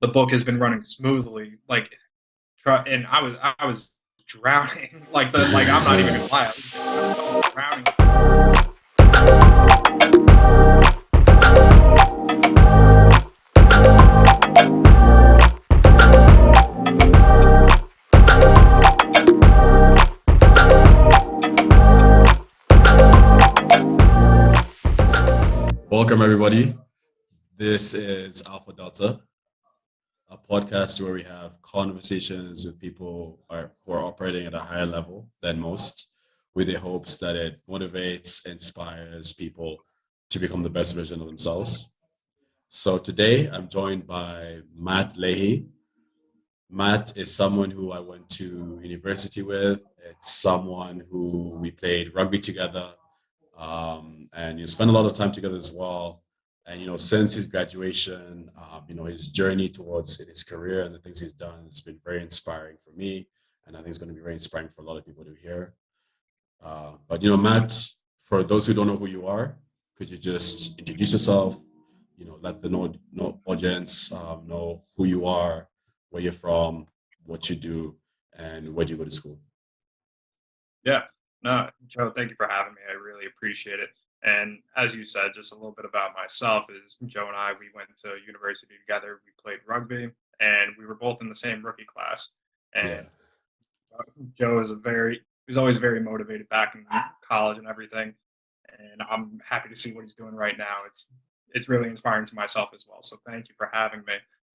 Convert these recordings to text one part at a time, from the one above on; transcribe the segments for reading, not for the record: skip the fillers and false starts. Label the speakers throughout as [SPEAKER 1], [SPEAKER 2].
[SPEAKER 1] the book has been running smoothly. And I was drowning. I'm not even gonna lie, I was drowning.
[SPEAKER 2] Welcome, everybody. This is AlphaDelta, a podcast where we have conversations with people who are operating at a higher level than most, with the hopes that it motivates, inspires people to become the best version of themselves. So today, I'm joined by Matt Lahey. Matt is someone who I went to university with. It's someone who we played rugby together, and spent a lot of time together as well. And since his graduation, his journey towards his career and the things he's done, it's been very inspiring for me, and I think it's going to be very inspiring for a lot of people to hear. But Matt, for those who don't know who you are, could you just introduce yourself? Let the audience know who you are, where you're from, what you do, and where do you go to school.
[SPEAKER 1] Yeah. No, Joe, thank you for having me. I really appreciate it. And as you said, just a little bit about myself is Joe and I, we went to university together. We played rugby and we were both in the same rookie class.
[SPEAKER 2] Yeah.
[SPEAKER 1] And Joe is he's always very motivated back in college and everything. And I'm happy to see what he's doing right now. It's really inspiring to myself as well. So thank you for having me.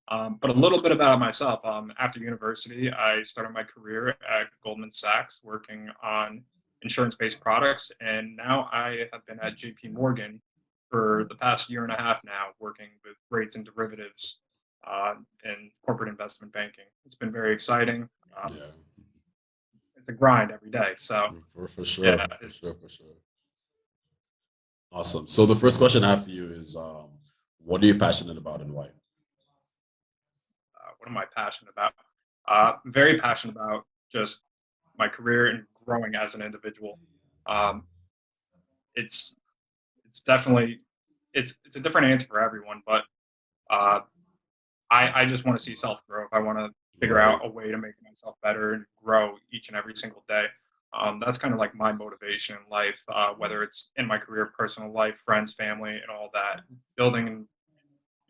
[SPEAKER 1] But a little bit about myself. After university, I started my career at Goldman Sachs, working on insurance-based products, and now I have been at J.P. Morgan for the past year and a half now, working with rates and derivatives in corporate investment banking. It's been very exciting.
[SPEAKER 2] Yeah.
[SPEAKER 1] It's a grind every day. So
[SPEAKER 2] For sure,
[SPEAKER 1] yeah,
[SPEAKER 2] for sure,
[SPEAKER 1] it's
[SPEAKER 2] for sure. Awesome. So the first question I have for you is, what are you passionate about and why?
[SPEAKER 1] what am I passionate about? Very passionate about just my career and growing as an individual. Um, it's it's definitely it's a different answer for everyone, but uh, I just want to see self growth. I want to figure
[SPEAKER 2] Right.
[SPEAKER 1] out a way to make myself better and grow each and every single day. That's kind of like my motivation in life, whether it's in my career, personal life, friends, family, and all that. Building and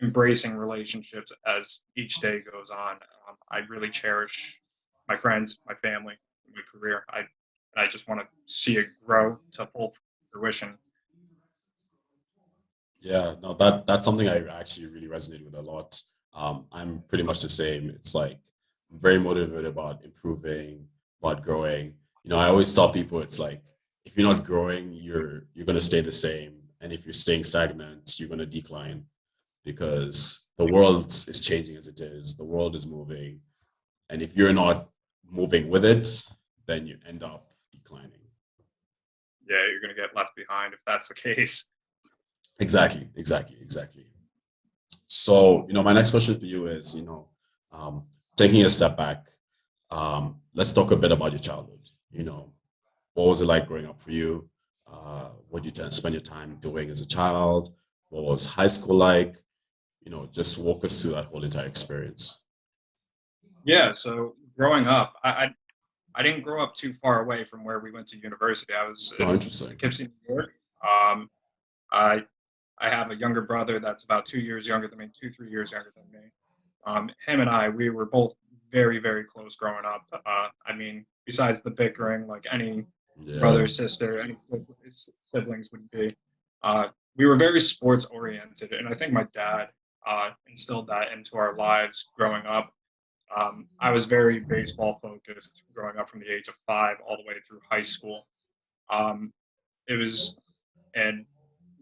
[SPEAKER 1] embracing relationships as each day goes on. I really cherish my friends, my family, my career. I just want to see it grow to full fruition.
[SPEAKER 2] Yeah, no, that's something I actually really resonate with a lot. I'm pretty much the same. It's like I'm very motivated about improving, about growing. I always tell people it's like if you're not growing, you're gonna stay the same, and if you're staying stagnant, you're gonna decline because the world is changing as it is. The world is moving, and if you're not moving with it, then you end up declining.
[SPEAKER 1] Yeah, you're going to get left behind if that's the case.
[SPEAKER 2] Exactly, exactly, exactly. So, my next question for you is, um, taking a step back, let's talk a bit about your childhood. What was it like growing up for you? What did you spend your time doing as a child? What was high school like? Just walk us through that whole entire experience.
[SPEAKER 1] Yeah, so growing up, I didn't grow up too far away from where we went to university. I was
[SPEAKER 2] Oh,
[SPEAKER 1] in
[SPEAKER 2] interesting.
[SPEAKER 1] Poughkeepsie, New York. Um, I I have a younger brother that's about 2 years younger than me, 3 years younger than me. Him and we were both very, very close growing up. I mean, besides the bickering, like any
[SPEAKER 2] Yeah.
[SPEAKER 1] brother, sister, any siblings would be, we were very sports oriented. And I think my dad instilled that into our lives growing up. I was very baseball focused growing up from the age of 5 all the way through high school. Um, it was, and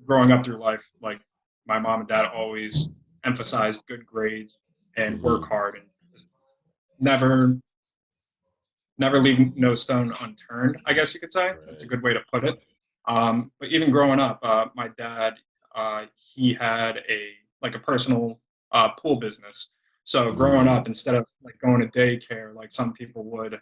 [SPEAKER 1] growing up through life, like my mom and dad always emphasized good grades and work
[SPEAKER 2] Hmm.
[SPEAKER 1] hard and never never leave no stone unturned. I guess you could say that's a
[SPEAKER 2] Right.
[SPEAKER 1] good way to put it. But even growing up, my dad he had a personal pool business. So growing
[SPEAKER 2] Hmm.
[SPEAKER 1] up, instead of like going to daycare like some people would,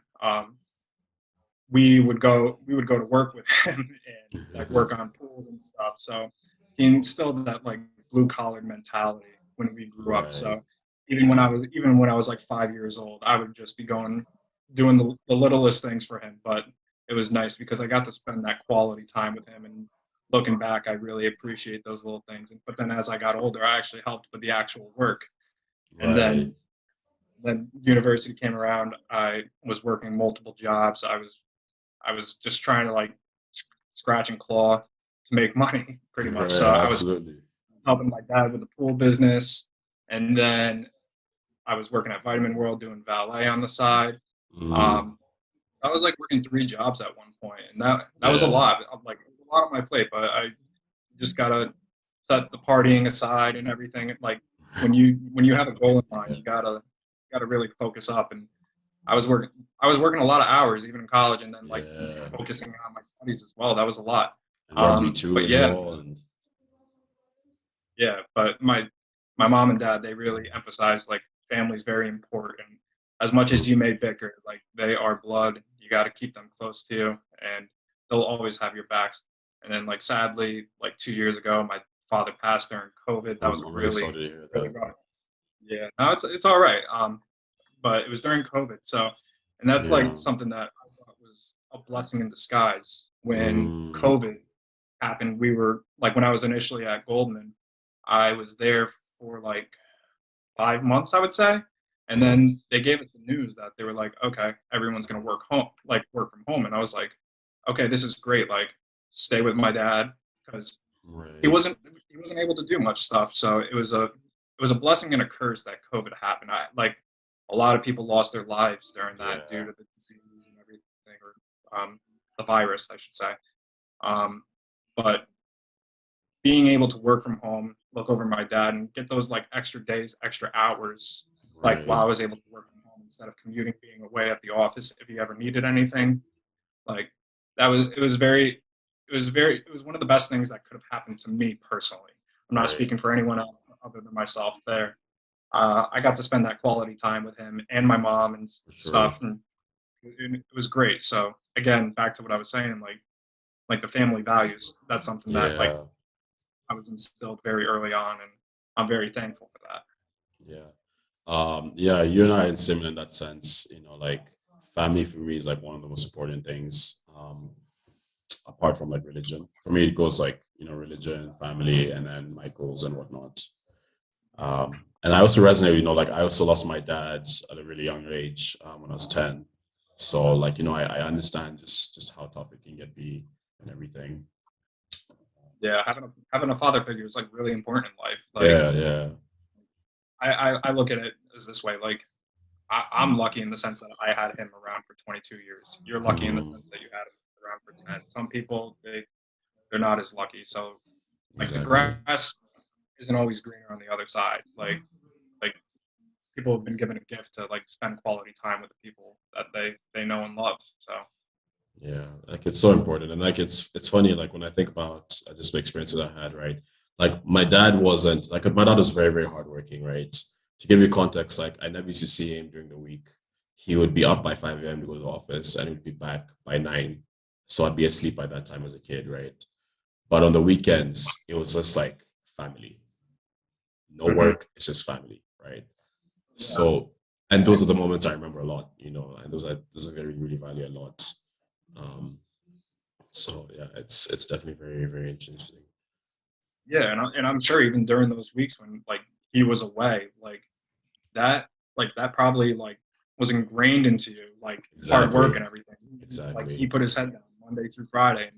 [SPEAKER 1] we would go to work with him and like work on pools and stuff. So he instilled that like blue collar mentality when we grew up.
[SPEAKER 2] Right.
[SPEAKER 1] So even when I was like 5 years old, I would just be doing the littlest things for him. But it was nice because I got to spend that quality time with him. And looking back, I really appreciate those little things. But then as I got older, I actually helped with the actual work. And
[SPEAKER 2] Right.
[SPEAKER 1] then university came around. I was working multiple jobs. I was just trying to like scratch and claw to make money, pretty much.
[SPEAKER 2] Right.
[SPEAKER 1] So I was
[SPEAKER 2] Absolutely.
[SPEAKER 1] helping my dad with the pool business, and then I was working at Vitamin World doing valet on the side.
[SPEAKER 2] Mm,
[SPEAKER 1] Um, I was like working 3 jobs at one point, and that was a
[SPEAKER 2] yeah.
[SPEAKER 1] lot. I'm like a lot on my plate, but I just gotta set the partying aside and everything. Like when you have a goal in mind,
[SPEAKER 2] Yeah.
[SPEAKER 1] you gotta really focus up. And I was working I was working a lot of hours even in college, and then like
[SPEAKER 2] Yeah.
[SPEAKER 1] focusing on my studies as well. That was a lot.
[SPEAKER 2] And rugby too
[SPEAKER 1] But
[SPEAKER 2] as
[SPEAKER 1] yeah,
[SPEAKER 2] well. And
[SPEAKER 1] yeah. But my mom and dad, they really emphasize like family's very important. As much as
[SPEAKER 2] mm,
[SPEAKER 1] you may bicker, like they are blood. You got to keep them close to you, and they'll always have your backs. And then like sadly, like 2 years ago, my father passed during COVID. That was a
[SPEAKER 2] I'm really sorry
[SPEAKER 1] really
[SPEAKER 2] to hear
[SPEAKER 1] really
[SPEAKER 2] that.
[SPEAKER 1] rough. Yeah, no, it's all right. But it was during COVID, so and that's like
[SPEAKER 2] Yeah.
[SPEAKER 1] something that I thought was a blessing in disguise. When
[SPEAKER 2] Mm,
[SPEAKER 1] COVID happened, we were like when I was initially at Goldman, I was there for like 5 months, I would say, and
[SPEAKER 2] yeah.
[SPEAKER 1] then they gave us the news that they were like, okay, everyone's gonna work from home, and I was like, okay, this is great. Like, stay with my dad because he
[SPEAKER 2] Right.
[SPEAKER 1] wasn't he wasn't able to do much stuff. So it was a blessing and a curse that COVID happened. I like a lot of people lost their lives during that due
[SPEAKER 2] Yeah.
[SPEAKER 1] to the disease and everything, or the virus, I should say. Um, but being able to work from home, look over my dad, and get those like extra days, extra hours, like while
[SPEAKER 2] Right.
[SPEAKER 1] I was able to work from home instead of commuting, being away at the office if he ever needed anything, like it was one of the best things that could have happened to me personally. I'm not
[SPEAKER 2] Right.
[SPEAKER 1] speaking for anyone else other than myself there. I got to spend that quality time with him and my mom and
[SPEAKER 2] For sure.
[SPEAKER 1] stuff, and it was great. So again, back to what I was saying, like the family values. That's something that like
[SPEAKER 2] Yeah.
[SPEAKER 1] I was instilled very early on, and I'm very thankful for that.
[SPEAKER 2] Yeah. Yeah, you and I are similar in that sense. Like family for me is like one of the most important things. Apart from like religion. For me, it goes like, religion, family, and then my goals and whatnot. And I also resonate, like I also lost my dad at a really young age when I was 10. So like, I understand just how tough it can get be and everything.
[SPEAKER 1] Yeah, having a father figure is like really important in life. Like
[SPEAKER 2] Yeah, yeah.
[SPEAKER 1] I look at it as this way. Like I'm lucky in the sense that I had him around for 22 years. You're lucky in the
[SPEAKER 2] Mhm.
[SPEAKER 1] sense that you had him around for 10. Some people they're not as lucky. So like the
[SPEAKER 2] Exactly.
[SPEAKER 1] grass isn't always greener on the other side. Like people have been given a gift to like spend quality time with the people that they know and love. So
[SPEAKER 2] Yeah, like it's so important, and like it's funny. Like when I think about just the experiences I had, right? Like my dad wasn't like my dad was very hardworking, right? To give you context, like I never used to see him during the week. He would be up by 5 a.m. to go to the office, and he'd be back by 9. So I'd be asleep by that time as a kid, right? But on the weekends, it was just like family, no
[SPEAKER 1] mhm.
[SPEAKER 2] work. It's just family, right?
[SPEAKER 1] Yeah,
[SPEAKER 2] So, and those are the moments I remember a lot, and those are really value a lot. Um, so yeah, it's definitely very interesting.
[SPEAKER 1] yeah, and I'm sure even during those weeks when like he was away, that that probably like was ingrained into you, like hard work
[SPEAKER 2] Exactly,
[SPEAKER 1] and everything. Like he
[SPEAKER 2] exactly,
[SPEAKER 1] put his head down Monday through Friday,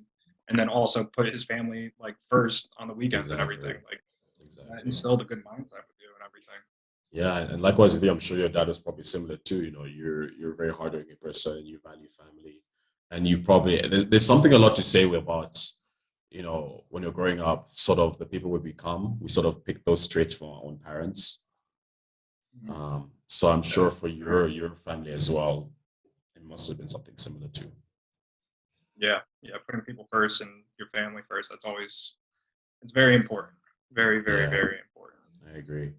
[SPEAKER 1] and then also put his family like first on the weekends and everything.
[SPEAKER 2] exactly,
[SPEAKER 1] Like that
[SPEAKER 2] exactly.
[SPEAKER 1] instilled a good mindset with you and everything.
[SPEAKER 2] Yeah, and likewise with you, I'm sure your dad was probably similar too. You're a very hardworking person. You value family, and you probably there's something a lot to say about when you're growing up, sort of the people we become. We sort of pick those traits from our own parents.
[SPEAKER 1] Mhm.
[SPEAKER 2] So I'm
[SPEAKER 1] Yeah,
[SPEAKER 2] sure for your family as well, it must have been something similar too.
[SPEAKER 1] yeah. Putting people first and your family first. It's very important.
[SPEAKER 2] Yeah,
[SPEAKER 1] Very important.
[SPEAKER 2] I agree.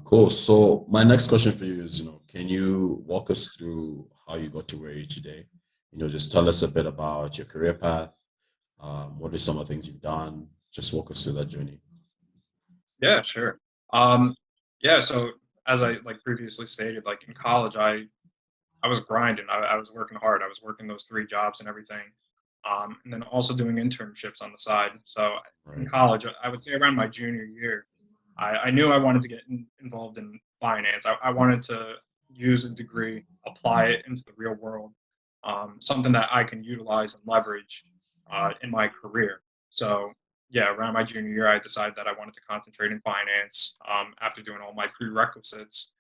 [SPEAKER 2] Cool. So my next question for you is, can you walk us through how you got to where you are today? Just tell us a bit about your career path. What are some of the things you've done? Just walk us through that journey.
[SPEAKER 1] Yeah, sure. Um, yeah. So as I like previously stated, like in college, I was grinding. I was working hard. I was working those 3 jobs and everything, and then also doing internships on the side. So in
[SPEAKER 2] Right.
[SPEAKER 1] college, I would say around my junior year, I knew I wanted to get involved in finance. I wanted to use a degree, apply it into the real world, something that I can utilize and leverage in my career. So yeah, around my junior year, I decided that I wanted to concentrate in finance after doing all my prerequisites,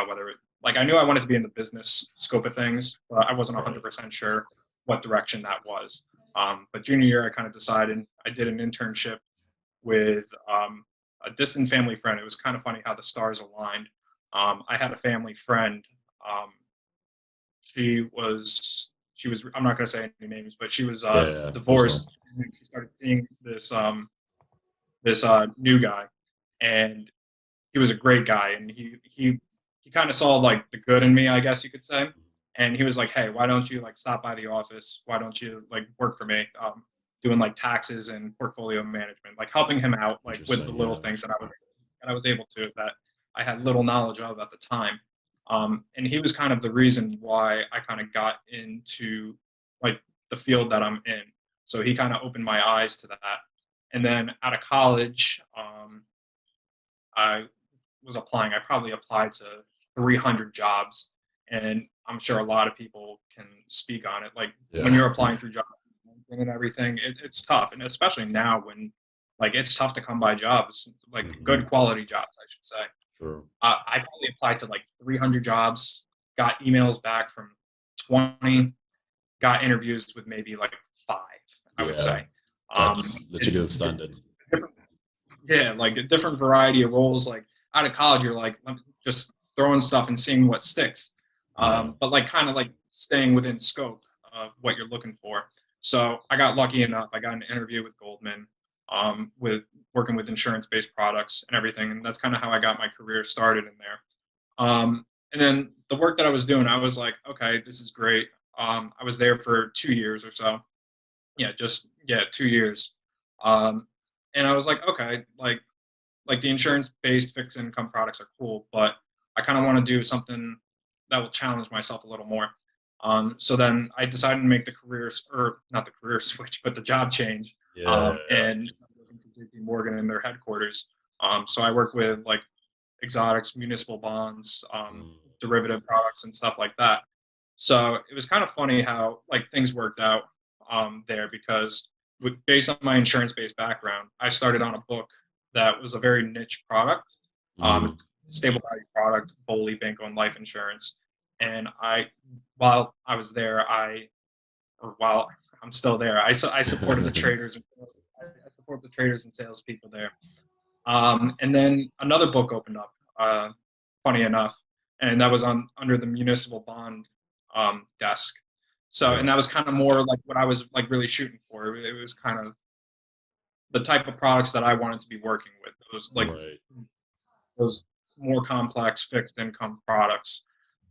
[SPEAKER 1] whether like I knew I wanted to be in the business scope of things, but I wasn't
[SPEAKER 2] Right.
[SPEAKER 1] 100% sure what direction that was. But junior year, I kind of decided. I did an internship with a distant family friend. It was kind of funny how the stars aligned. I had a family friend. Um, she was. I'm not going to say any names, but she was
[SPEAKER 2] Yeah, yeah, for sure.
[SPEAKER 1] divorced. And she started seeing this new guy, and he was a great guy, and he kind of saw like the good in me, I guess you could say. And he was like, "Hey, why don't you like stop by the office? Why don't you like work for me, doing like taxes and portfolio management, like helping him out like with the
[SPEAKER 2] Interesting.
[SPEAKER 1] little
[SPEAKER 2] Yeah.
[SPEAKER 1] things that I was able to that I had little knowledge of at the time." And he was kind of the reason why I kind of got into like the field that I'm in. So he kind of opened my eyes to that. And then out of college, I was applying. I probably applied to 300 jobs, and I'm sure a lot of people can speak on it. Like when
[SPEAKER 2] Yeah.
[SPEAKER 1] you're applying through jobs and everything, it's tough, and especially now when like it's tough to come by jobs, like
[SPEAKER 2] Hmm.
[SPEAKER 1] good quality jobs, I should say.
[SPEAKER 2] True.
[SPEAKER 1] I probably applied to like 300 jobs, got emails back from 20, got interviews with maybe like 5. I would
[SPEAKER 2] Yeah.
[SPEAKER 1] say.
[SPEAKER 2] That's literally the
[SPEAKER 1] It's
[SPEAKER 2] standard.
[SPEAKER 1] different. Yeah, like a different variety of roles. Like out of college, you're like just throwing stuff and seeing what sticks.
[SPEAKER 2] Yeah.
[SPEAKER 1] But like kind of like staying within scope of what you're looking for. So I got lucky enough. I got an interview with Goldman, with working with insurance-based products and everything, and that's kind of how I got my career started in there. And then the work that I was doing, I was like, okay, this is great. I was there for 2 years or so. Yeah, just yeah, 2 years. Um, and I was like, okay, like the insurance based fixed income products are cool, but I kind of want to do something that will challenge myself a little more. So then I decided to make the or not the career switch, but the job change,
[SPEAKER 2] Yeah. Yeah.
[SPEAKER 1] and working for JP Morgan in their headquarters. So I work with like exotics, municipal bonds,
[SPEAKER 2] Mm.
[SPEAKER 1] derivative products, and stuff like that. So it was kind of funny how like things worked out there because based on my insurance-based background, I started on a book that was a very niche product.
[SPEAKER 2] Mm.
[SPEAKER 1] It's a stable value product, BOLI, bank owned life insurance. And while I was there, or while I'm still there, I supported the traders. I support the traders and salespeople there. And then another book opened up, funny enough, and that was on under the municipal bond desk. So, and
[SPEAKER 2] Okay.
[SPEAKER 1] that was kind of more like what I was like really shooting for. It was kind of the type of products that I wanted to be working with.
[SPEAKER 2] Right.
[SPEAKER 1] Those more complex fixed income products.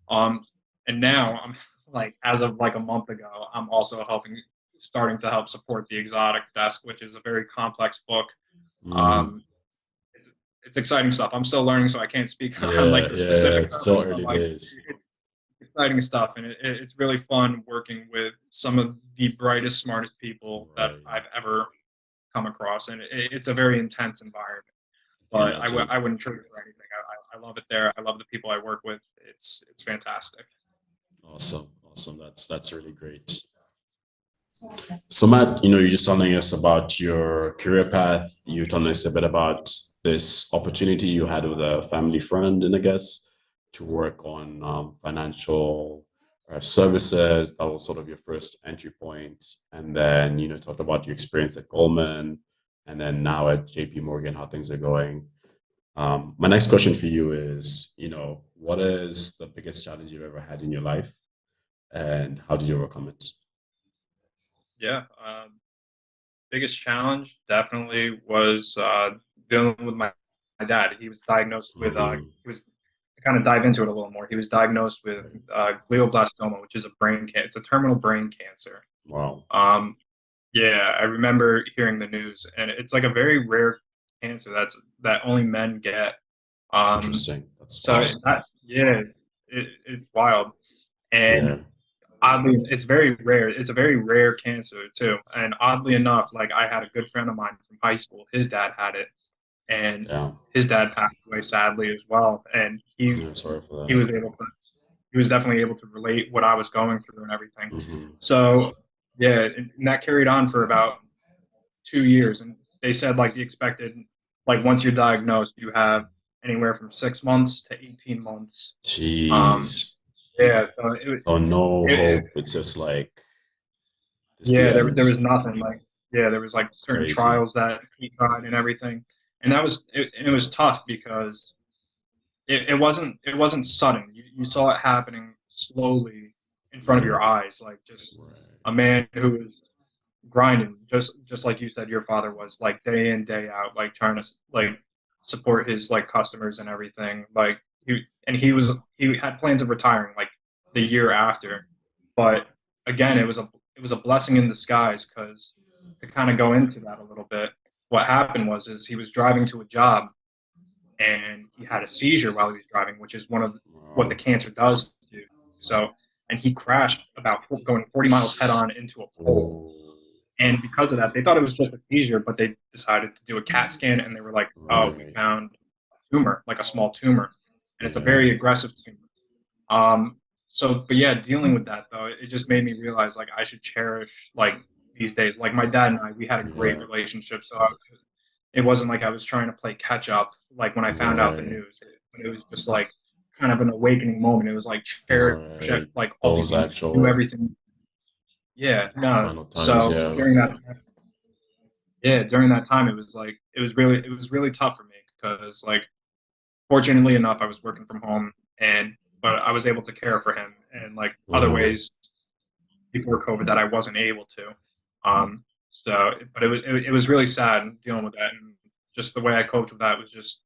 [SPEAKER 1] Um, and now I'm like as of like a month ago, I'm also starting to help support the exotic desk, which is a very complex book.
[SPEAKER 2] Mm.
[SPEAKER 1] Um, it's exciting stuff. I'm still learning, so I can't speak on
[SPEAKER 2] Yeah.
[SPEAKER 1] like the
[SPEAKER 2] Yeah. Yeah.
[SPEAKER 1] specifics
[SPEAKER 2] It's
[SPEAKER 1] of it.
[SPEAKER 2] still
[SPEAKER 1] But
[SPEAKER 2] early
[SPEAKER 1] like,
[SPEAKER 2] days.
[SPEAKER 1] it's exciting stuff, and it's really fun working with some of the brightest, smartest people that
[SPEAKER 2] Right.
[SPEAKER 1] I've ever come across, and it's a very intense environment.
[SPEAKER 2] I can
[SPEAKER 1] But
[SPEAKER 2] imagine.
[SPEAKER 1] I wouldn't trade it for anything. I love it there. I love the people I work with. It's fantastic.
[SPEAKER 2] Awesome. Awesome. That's really great. So Matt, you're just telling us about your career path. You're telling us a bit about this opportunity you had with a family friend, and I guess to work on financial services. That was sort of your first entry point, and then talked about your experience at Goldman, and then now at JP Morgan, how things are going. My next question for you is, what is the biggest challenge you've ever had in your life, and how did you overcome it?
[SPEAKER 1] Yeah. Biggest challenge definitely was dealing with my dad. He was diagnosed with
[SPEAKER 2] Mhm.
[SPEAKER 1] he was to kind of dive into it a little more. He was diagnosed with
[SPEAKER 2] Right.
[SPEAKER 1] glioblastoma, which is a brain cancer. It's a terminal brain cancer.
[SPEAKER 2] Wow.
[SPEAKER 1] Um, yeah, I remember hearing the news, and it's like a very rare cancer that only men get.
[SPEAKER 2] Interesting. That's
[SPEAKER 1] So
[SPEAKER 2] awesome.
[SPEAKER 1] yeah, it's wild. And
[SPEAKER 2] Yeah.
[SPEAKER 1] oddly, it's very rare. It's a very rare cancer too. And oddly enough, like I had a good friend of mine from high school. His dad had it, and
[SPEAKER 2] Yeah.
[SPEAKER 1] his dad passed away sadly as well. And
[SPEAKER 2] Yeah. Sorry for
[SPEAKER 1] he
[SPEAKER 2] that.
[SPEAKER 1] was able to he was definitely able to relate what I was going through and everything.
[SPEAKER 2] Hmm.
[SPEAKER 1] So yeah, and that carried on for about 2 years. And they said like the expected, like once you're diagnosed, you have anywhere from 6 months to 18 months. Um,
[SPEAKER 2] Jeez.
[SPEAKER 1] yeah, so
[SPEAKER 2] So no
[SPEAKER 1] it,
[SPEAKER 2] hope. It's just like this the
[SPEAKER 1] yeah,
[SPEAKER 2] end.
[SPEAKER 1] there was nothing like, yeah, there was like certain
[SPEAKER 2] Crazy.
[SPEAKER 1] trials that he tried and everything. And it was tough because it wasn't sudden. You saw it happening slowly in front of
[SPEAKER 2] Yeah.
[SPEAKER 1] your eyes, like just
[SPEAKER 2] Right.
[SPEAKER 1] a man who was grinding, just like you said your father was, like day in day out, like trying to like support his like customers and everything. Like he had plans of retiring like the year after, but again it was a blessing in disguise because to kind of go into that a little bit, what happened was is he was driving to a job and he had a seizure while he was driving, which is one of what the
[SPEAKER 2] Wow.
[SPEAKER 1] cancer does to you. So, and he crashed about going 40 miles head on into a pole.
[SPEAKER 2] Oh,
[SPEAKER 1] And because of that, they thought it was just a seizure, but they decided to do a CAT scan and they were like, oh, we
[SPEAKER 2] right.
[SPEAKER 1] found a tumor, like a small tumor. And it's a
[SPEAKER 2] Yeah.
[SPEAKER 1] very aggressive tumor. Um, so, but yeah, dealing with that though, it just made me realize like I should cherish like these days. Like my dad and I, we had a great
[SPEAKER 2] Yeah.
[SPEAKER 1] relationship. So it wasn't like I was trying to play catch up. Like when I found out the
[SPEAKER 2] Right.
[SPEAKER 1] news, it was just like kind of an awakening moment. It was like cherish
[SPEAKER 2] Right.
[SPEAKER 1] like all these
[SPEAKER 2] Those
[SPEAKER 1] years, do
[SPEAKER 2] actual
[SPEAKER 1] everything. Yeah, no.
[SPEAKER 2] final times.
[SPEAKER 1] So
[SPEAKER 2] Yeah.
[SPEAKER 1] during that time, it was like it was really tough for me because like fortunately enough, I was working from home and but I was able to care for him and like other
[SPEAKER 2] Hmm.
[SPEAKER 1] ways before COVID that I wasn't able to. So, but it was really sad dealing with that, and just the way I coped with that was just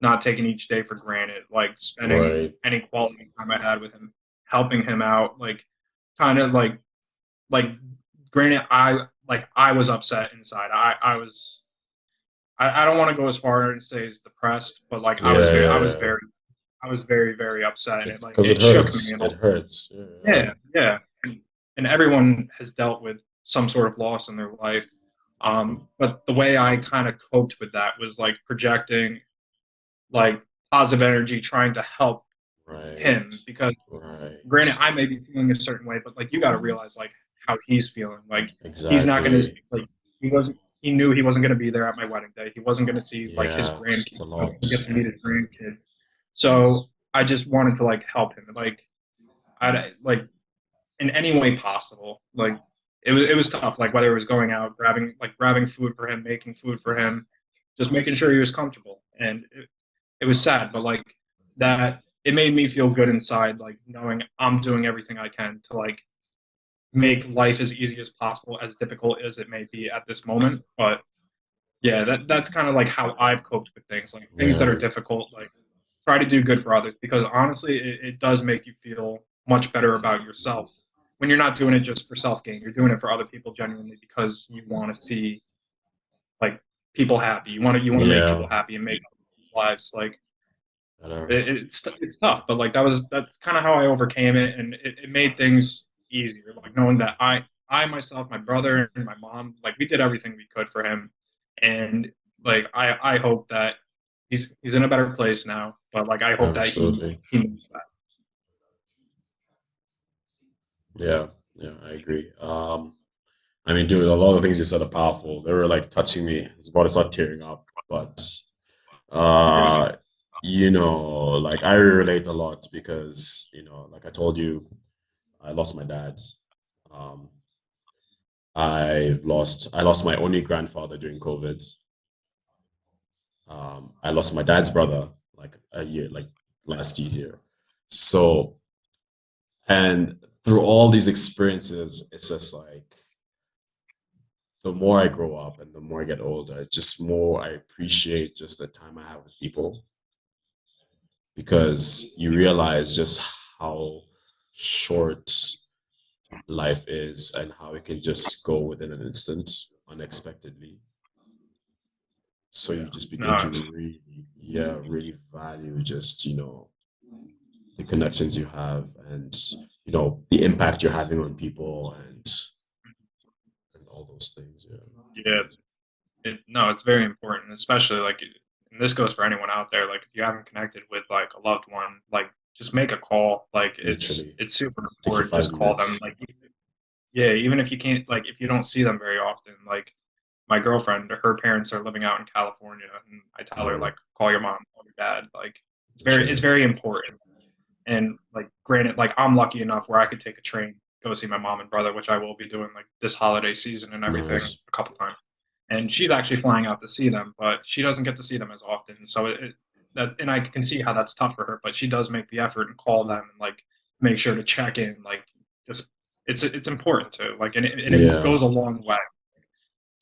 [SPEAKER 1] not taking each day for granted, like spending
[SPEAKER 2] Right.
[SPEAKER 1] any quality time I had with him, helping him out, like kind of like granted I was upset inside. I don't want to go as far and say as depressed, but like
[SPEAKER 2] Yeah. Yeah.
[SPEAKER 1] I was very very upset, and
[SPEAKER 2] It's
[SPEAKER 1] like
[SPEAKER 2] because it
[SPEAKER 1] it shook me
[SPEAKER 2] hurts.
[SPEAKER 1] and
[SPEAKER 2] It
[SPEAKER 1] all.
[SPEAKER 2] hurts. Yeah.
[SPEAKER 1] Yeah, and everyone has dealt with some sort of loss in their life. But the way I kind of coped with that was like projecting like positive energy, trying to help
[SPEAKER 2] Right.
[SPEAKER 1] him because granted
[SPEAKER 2] Right.
[SPEAKER 1] I may be feeling a certain way, but like you got to realize like how he's feeling. Like he's not gonna
[SPEAKER 2] Exactly.
[SPEAKER 1] like he knew he wasn't gonna be there at my wedding day. He wasn't gonna see like his
[SPEAKER 2] Yeah. It's
[SPEAKER 1] grandkids.
[SPEAKER 2] a
[SPEAKER 1] He wasn't
[SPEAKER 2] lot.
[SPEAKER 1] gonna get to meet his grandkids. So I just wanted to like help him. Like I like in any way possible. Like it was tough. Like whether it was going out, grabbing food for him, making food for him, just making sure he was comfortable. And it was sad, but like that, it made me feel good inside, like knowing I'm doing everything I can to like make life as easy as possible, as difficult as it may be at this moment. But yeah, that's kind of like how I've coped with things, like things that are
[SPEAKER 2] Yeah.
[SPEAKER 1] difficult, like try to do good for others because honestly, it does make you feel much better about yourself when you're not doing it just for self gain. You're doing it for other people genuinely because you want to see like people happy. You want to make
[SPEAKER 2] Yeah.
[SPEAKER 1] people happy and make lives like
[SPEAKER 2] Better.
[SPEAKER 1] it's tough, but like that's kind of how I overcame it, and it made things easier. Like knowing that I myself, my brother, and my mom, like we did everything we could for him, and like I hope that he's in a better place now. But like I hope that
[SPEAKER 2] Absolutely.
[SPEAKER 1] he knows that.
[SPEAKER 2] Yeah. Yeah. I agree. I mean, dude, a lot of things you said are powerful. They were like touching me. It's about to start tearing up, but uh, like I relate a lot because like I told you, I lost my dad. Um, I lost my only grandfather during COVID. I lost my dad's brother like a year, like last year. So, and through all these experiences, it's just like the more I grow up and the more I get older, it's just more I appreciate just the time I have with people because you realize just how short life is and how it can just go within an instant unexpectedly. So you just begin
[SPEAKER 1] No,
[SPEAKER 2] to really value just, the connections you have and, the impact you're having on people and all those things. Yeah.
[SPEAKER 1] yeah, no, it's very important, especially like, and this goes for anyone out there. Like, if you haven't connected with like a loved one, like just make a call. Like,
[SPEAKER 2] Literally.
[SPEAKER 1] it's super
[SPEAKER 2] Take you
[SPEAKER 1] important. Just
[SPEAKER 2] five
[SPEAKER 1] call them.
[SPEAKER 2] minutes.
[SPEAKER 1] Like, yeah, even if you can't, like, if you don't see them very often, like my girlfriend, her parents are living out in California, and I tell her
[SPEAKER 2] Right.
[SPEAKER 1] like, call your mom, call your dad. Like, it's
[SPEAKER 2] Literally.
[SPEAKER 1] very important. And like, granted, like I'm lucky enough where I could take a train, go see my mom and brother, which I will be doing like this holiday season and everything
[SPEAKER 2] Nice.
[SPEAKER 1] a couple times. And she's actually flying out to see them, but she doesn't get to see them as often. So and I can see how that's tough for her, but she does make the effort and call them and like make sure to check in. Like, just it's important too. Like, and it
[SPEAKER 2] Yeah.
[SPEAKER 1] goes a long way.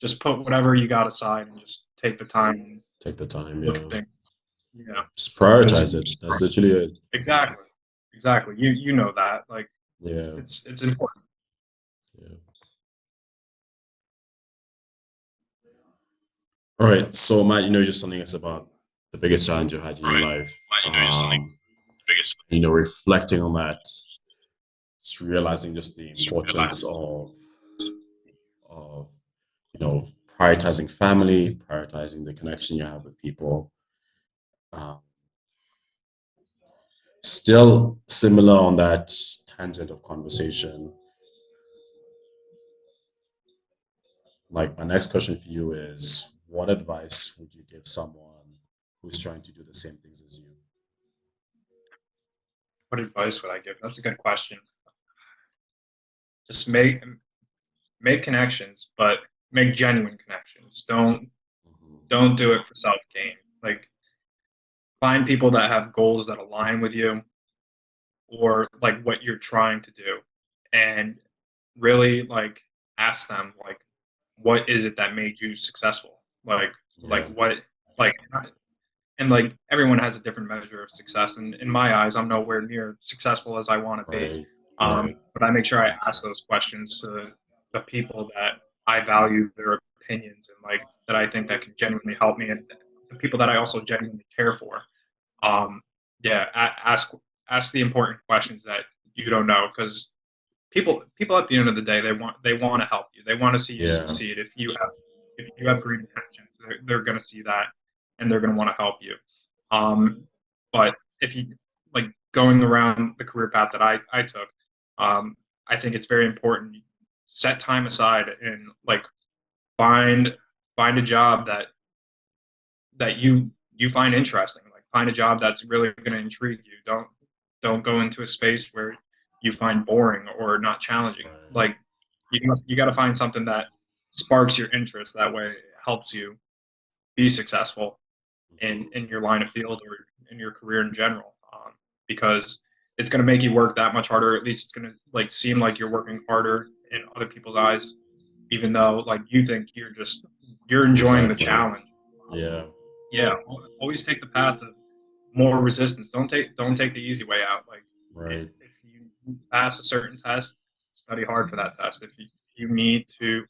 [SPEAKER 1] Just put whatever you got aside and just take the time and
[SPEAKER 2] Take the time.
[SPEAKER 1] look at
[SPEAKER 2] Yeah.
[SPEAKER 1] things. Yeah,
[SPEAKER 2] Just
[SPEAKER 1] because
[SPEAKER 2] prioritize it. That's literally it.
[SPEAKER 1] exactly, exactly. You know that. Like,
[SPEAKER 2] Yeah.
[SPEAKER 1] it's important.
[SPEAKER 2] Yeah. All right. So, Matt, just telling us about the biggest challenge you had in your life. Reflecting on that, just realizing just the importance of prioritizing family, prioritizing the connection you have with people. Um, Still similar on that tangent of conversation. Like my next question for you is, what advice would you give someone who's trying to do the same things as you?
[SPEAKER 1] What advice would I give? That's a good question. Just make connections, but make genuine connections.
[SPEAKER 2] Mhm.
[SPEAKER 1] Don't do it for self gain. Like, find people that have goals that align with you or like what you're trying to do, and really like ask them like, what is it that made you successful? Like
[SPEAKER 2] Yeah.
[SPEAKER 1] what like and like everyone has a different measure of success, and in my eyes I'm nowhere near successful as I want to be.
[SPEAKER 2] Right. Right.
[SPEAKER 1] But I make sure I ask those questions to the people that I value their opinions and like that I think that could genuinely help me, and the people that I also genuinely care for. um, yeah, ask the important questions that you don't know, because people at the end of the day, they want to help you. They want to see you
[SPEAKER 2] Yeah.
[SPEAKER 1] succeed. If you have great intentions, they're going to see that, and they're going to want to help you. But if you like going around the career path that I took, um, I think it's very important. Set time aside and like find find a job that you find interesting. Like, find a job that's really going to intrigue you. Don't go into a space where you find boring or not challenging.
[SPEAKER 2] Right.
[SPEAKER 1] Like, you got to find something that sparks your interest. That way, it helps you be successful in your line of field or in your career in general. Because it's going to make you work that much harder. At least it's going to like seem like you're working harder in other people's eyes, even though like you think you're enjoying the
[SPEAKER 2] Exactly.
[SPEAKER 1] challenge.
[SPEAKER 2] Yeah.
[SPEAKER 1] Yeah, always take the path of more resistance. Don't take the easy way out. Like,
[SPEAKER 2] Right.
[SPEAKER 1] if you pass a certain test, study hard for that test. If you need to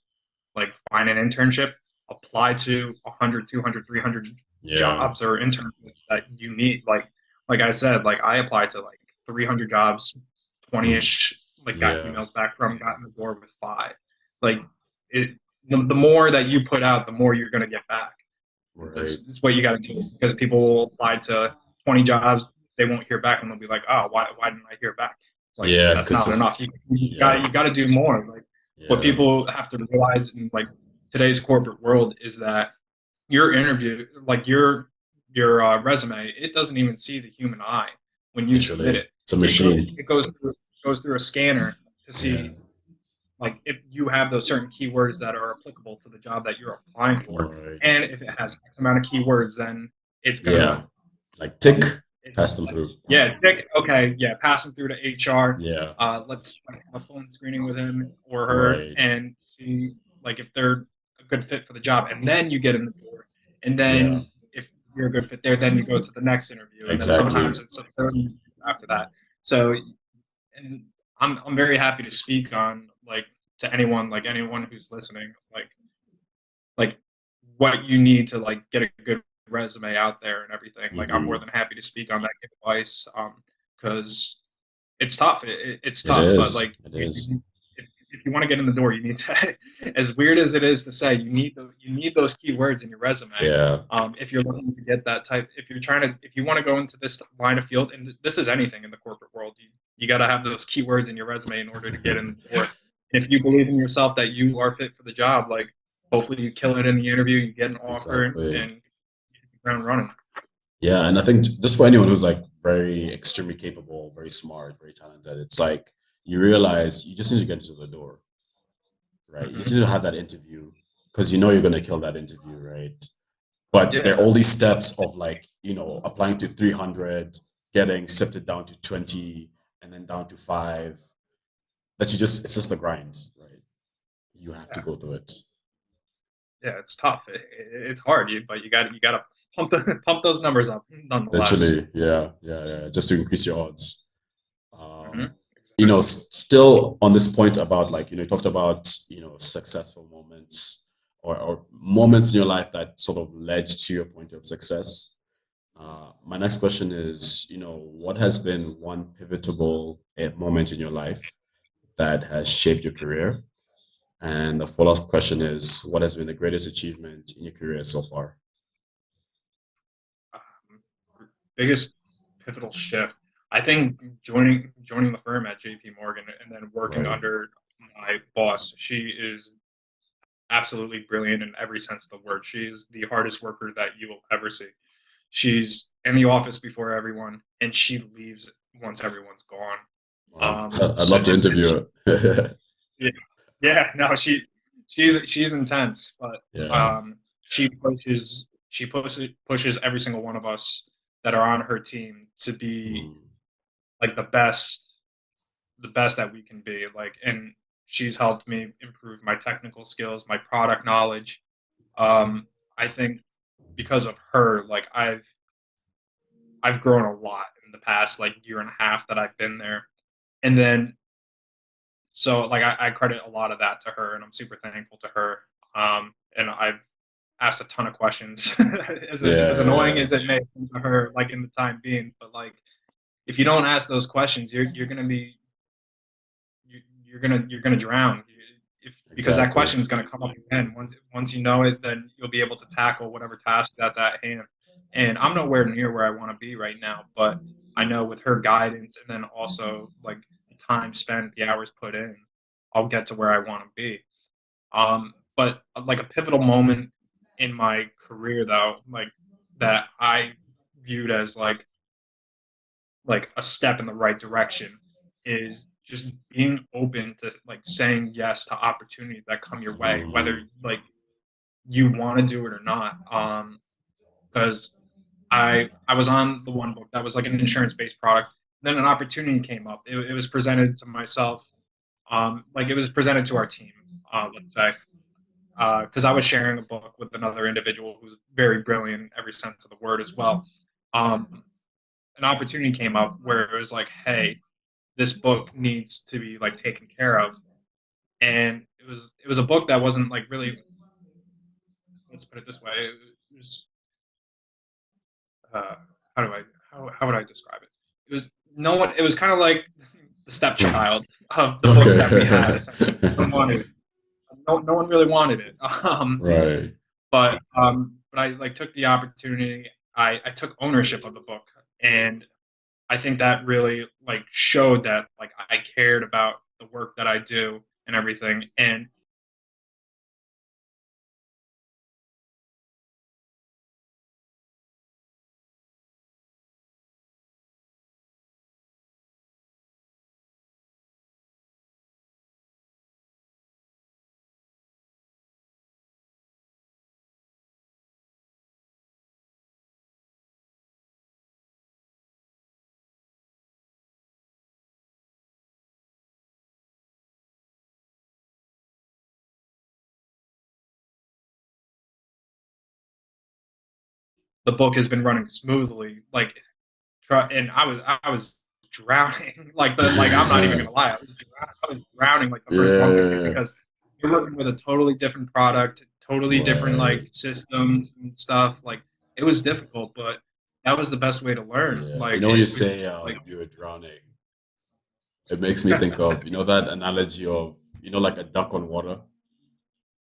[SPEAKER 1] like find an internship, apply to 100, 200, 300
[SPEAKER 2] Yeah.
[SPEAKER 1] jobs or internships that you need. Like I said, like I applied to like 300 jobs, 20ish, like got
[SPEAKER 2] Yeah.
[SPEAKER 1] emails back from, got in the door with 5. Like, it, the more that you put out, the more you're going to get back.
[SPEAKER 2] Right.
[SPEAKER 1] That's what you got to do, because people will apply to 20 jobs, they won't hear back, and they'll be like, "Oh, why didn't I hear back?" It's like,
[SPEAKER 2] Yeah.
[SPEAKER 1] that's
[SPEAKER 2] Because
[SPEAKER 1] not
[SPEAKER 2] it's
[SPEAKER 1] enough. You
[SPEAKER 2] yeah.
[SPEAKER 1] got to do more. Like, what
[SPEAKER 2] Yeah.
[SPEAKER 1] people have to realize in like today's corporate world is that your interview, like your resume, it doesn't even see the human eye when you submit
[SPEAKER 2] Literally,
[SPEAKER 1] it.
[SPEAKER 2] it's a
[SPEAKER 1] It goes
[SPEAKER 2] machine.
[SPEAKER 1] it goes through, goes through a scanner to
[SPEAKER 2] Yeah.
[SPEAKER 1] see like if you have those certain keywords that are applicable to the job that you're applying for,
[SPEAKER 2] Right.
[SPEAKER 1] and if it has X amount of keywords, then it's gonna
[SPEAKER 2] Yeah. Like tick,
[SPEAKER 1] it,
[SPEAKER 2] pass them
[SPEAKER 1] like,
[SPEAKER 2] through.
[SPEAKER 1] yeah, okay, yeah, pass him through to HR.
[SPEAKER 2] Yeah.
[SPEAKER 1] Let's like, have a phone screening with him or her
[SPEAKER 2] Right.
[SPEAKER 1] and see like if they're a good fit for the job, and then you get in the door, and
[SPEAKER 2] Yeah.
[SPEAKER 1] then if you're a good fit there, then you go to the next interview, and then
[SPEAKER 2] Exactly.
[SPEAKER 1] sometimes it's a third interview after that. So, and I'm very happy to speak on like to anyone, like anyone who's listening, like what you need to like get a good resume out there and everything. Like I'm more
[SPEAKER 2] Hmm.
[SPEAKER 1] than happy to speak on that advice because it's tough. It's
[SPEAKER 2] It
[SPEAKER 1] tough, but
[SPEAKER 2] is.
[SPEAKER 1] like
[SPEAKER 2] It is.
[SPEAKER 1] if you want to get in the door, you need to. As weird as it is to say, you need those keywords in your resume.
[SPEAKER 2] Yeah.
[SPEAKER 1] If you're looking to get that type, if you want to go into this line of field, and this is anything in the corporate world, you got to have those keywords in your resume in order to get in the door. If you believe in yourself that you are fit for the job, like hopefully you kill it in the interview, you get an offer,
[SPEAKER 2] Exactly.
[SPEAKER 1] and you hit the ground running.
[SPEAKER 2] Yeah, and I think just for anyone who's like very extremely capable, very smart, very talented, it's like you realize you just need to get into the door, right? You just
[SPEAKER 1] Hmm.
[SPEAKER 2] need to have that interview because you know you're going to kill that interview, right? But there
[SPEAKER 1] Yeah,
[SPEAKER 2] are all these steps of like, applying to 300, getting sifted down to 20, and then down to 5, that it's just a grind, right? You have to
[SPEAKER 1] yeah,
[SPEAKER 2] go through it.
[SPEAKER 1] yeah. It's tough. It's hard, but you got to pump those numbers up nonetheless.
[SPEAKER 2] Literally, yeah, yeah, yeah, just to increase your odds.
[SPEAKER 1] Hmm.
[SPEAKER 2] Um,
[SPEAKER 1] Exactly.
[SPEAKER 2] still on this point about like, you talked about, successful moments or moments in your life that sort of led to your point of success. My next question is, what has been one pivotal moment in your life that has shaped your career? And the follow-up question is, what has been the greatest achievement in your career so far?
[SPEAKER 1] Um, Biggest pivotal shift. I think joining the firm at JP Morgan and then working
[SPEAKER 2] Right.
[SPEAKER 1] under my boss. She is absolutely brilliant in every sense of the word. She is the hardest worker that you will ever see. She's in the office before everyone, and she leaves once everyone's gone.
[SPEAKER 2] Wow. I'd
[SPEAKER 1] So
[SPEAKER 2] love to interview her.
[SPEAKER 1] yeah, yeah, no, she's intense, but
[SPEAKER 2] Yeah.
[SPEAKER 1] she pushes every single one of us that are on her team to be
[SPEAKER 2] Mm.
[SPEAKER 1] like the best that we can be. Like, and she's helped me improve my technical skills, my product knowledge. I think because of her, like I've grown a lot in the past like year and a half that I've been there, and then so like I credit a lot of that to her, and I'm super thankful to her. And I've asked a ton of questions, as annoying
[SPEAKER 2] Yeah.
[SPEAKER 1] as it may be to her, like in the time being. But like, if you don't ask those questions, you're gonna be you're gonna drown. If because that
[SPEAKER 2] Exactly.
[SPEAKER 1] question is gonna come up again. Once you know it, then you'll be able to tackle whatever task that's at hand. And I'm nowhere near where I want to be right now, but I know with her guidance and then also like the time spent, the hours put in, I'll get to where I want to be. But like a pivotal moment in my career, though, like that I viewed as like a step in the right direction is just being open to like saying yes to opportunities that come your way, whether
[SPEAKER 2] Mhm.
[SPEAKER 1] like you want to do it or not. Because I was on the one book that was like an insurance based product. Then an opportunity came up. It was presented to myself. Like it was presented to our team. Let's say because I was sharing a book with another individual who's very brilliant in every sense of the word as well. Um, an opportunity came up where it was like, hey, this book needs to be like taken care of, and it was a book that wasn't like really, let's put it this way, it was uh, how do I how would I describe it? It was no one. It was kind of like the stepchild of the books that we had.
[SPEAKER 2] Okay.
[SPEAKER 1] Essentially, no one wanted it. No one really wanted it.
[SPEAKER 2] Right.
[SPEAKER 1] But I like took the opportunity. I took ownership of the book, and I think that really like showed that like I cared about the work that I do and everything. And the book has been running smoothly. Like, and I was drowning. Like I'm not even gonna lie, I was drowning like the first month or two
[SPEAKER 2] Yeah.
[SPEAKER 1] because you're working with a totally different product, totally different like
[SPEAKER 2] Right.
[SPEAKER 1] systems and stuff. Like it was difficult, but that was the best way to learn.
[SPEAKER 2] Yeah. You
[SPEAKER 1] Like
[SPEAKER 2] know, when you
[SPEAKER 1] it
[SPEAKER 2] say
[SPEAKER 1] was like,
[SPEAKER 2] you were drowning, it makes me think of, that analogy of, like a duck on water.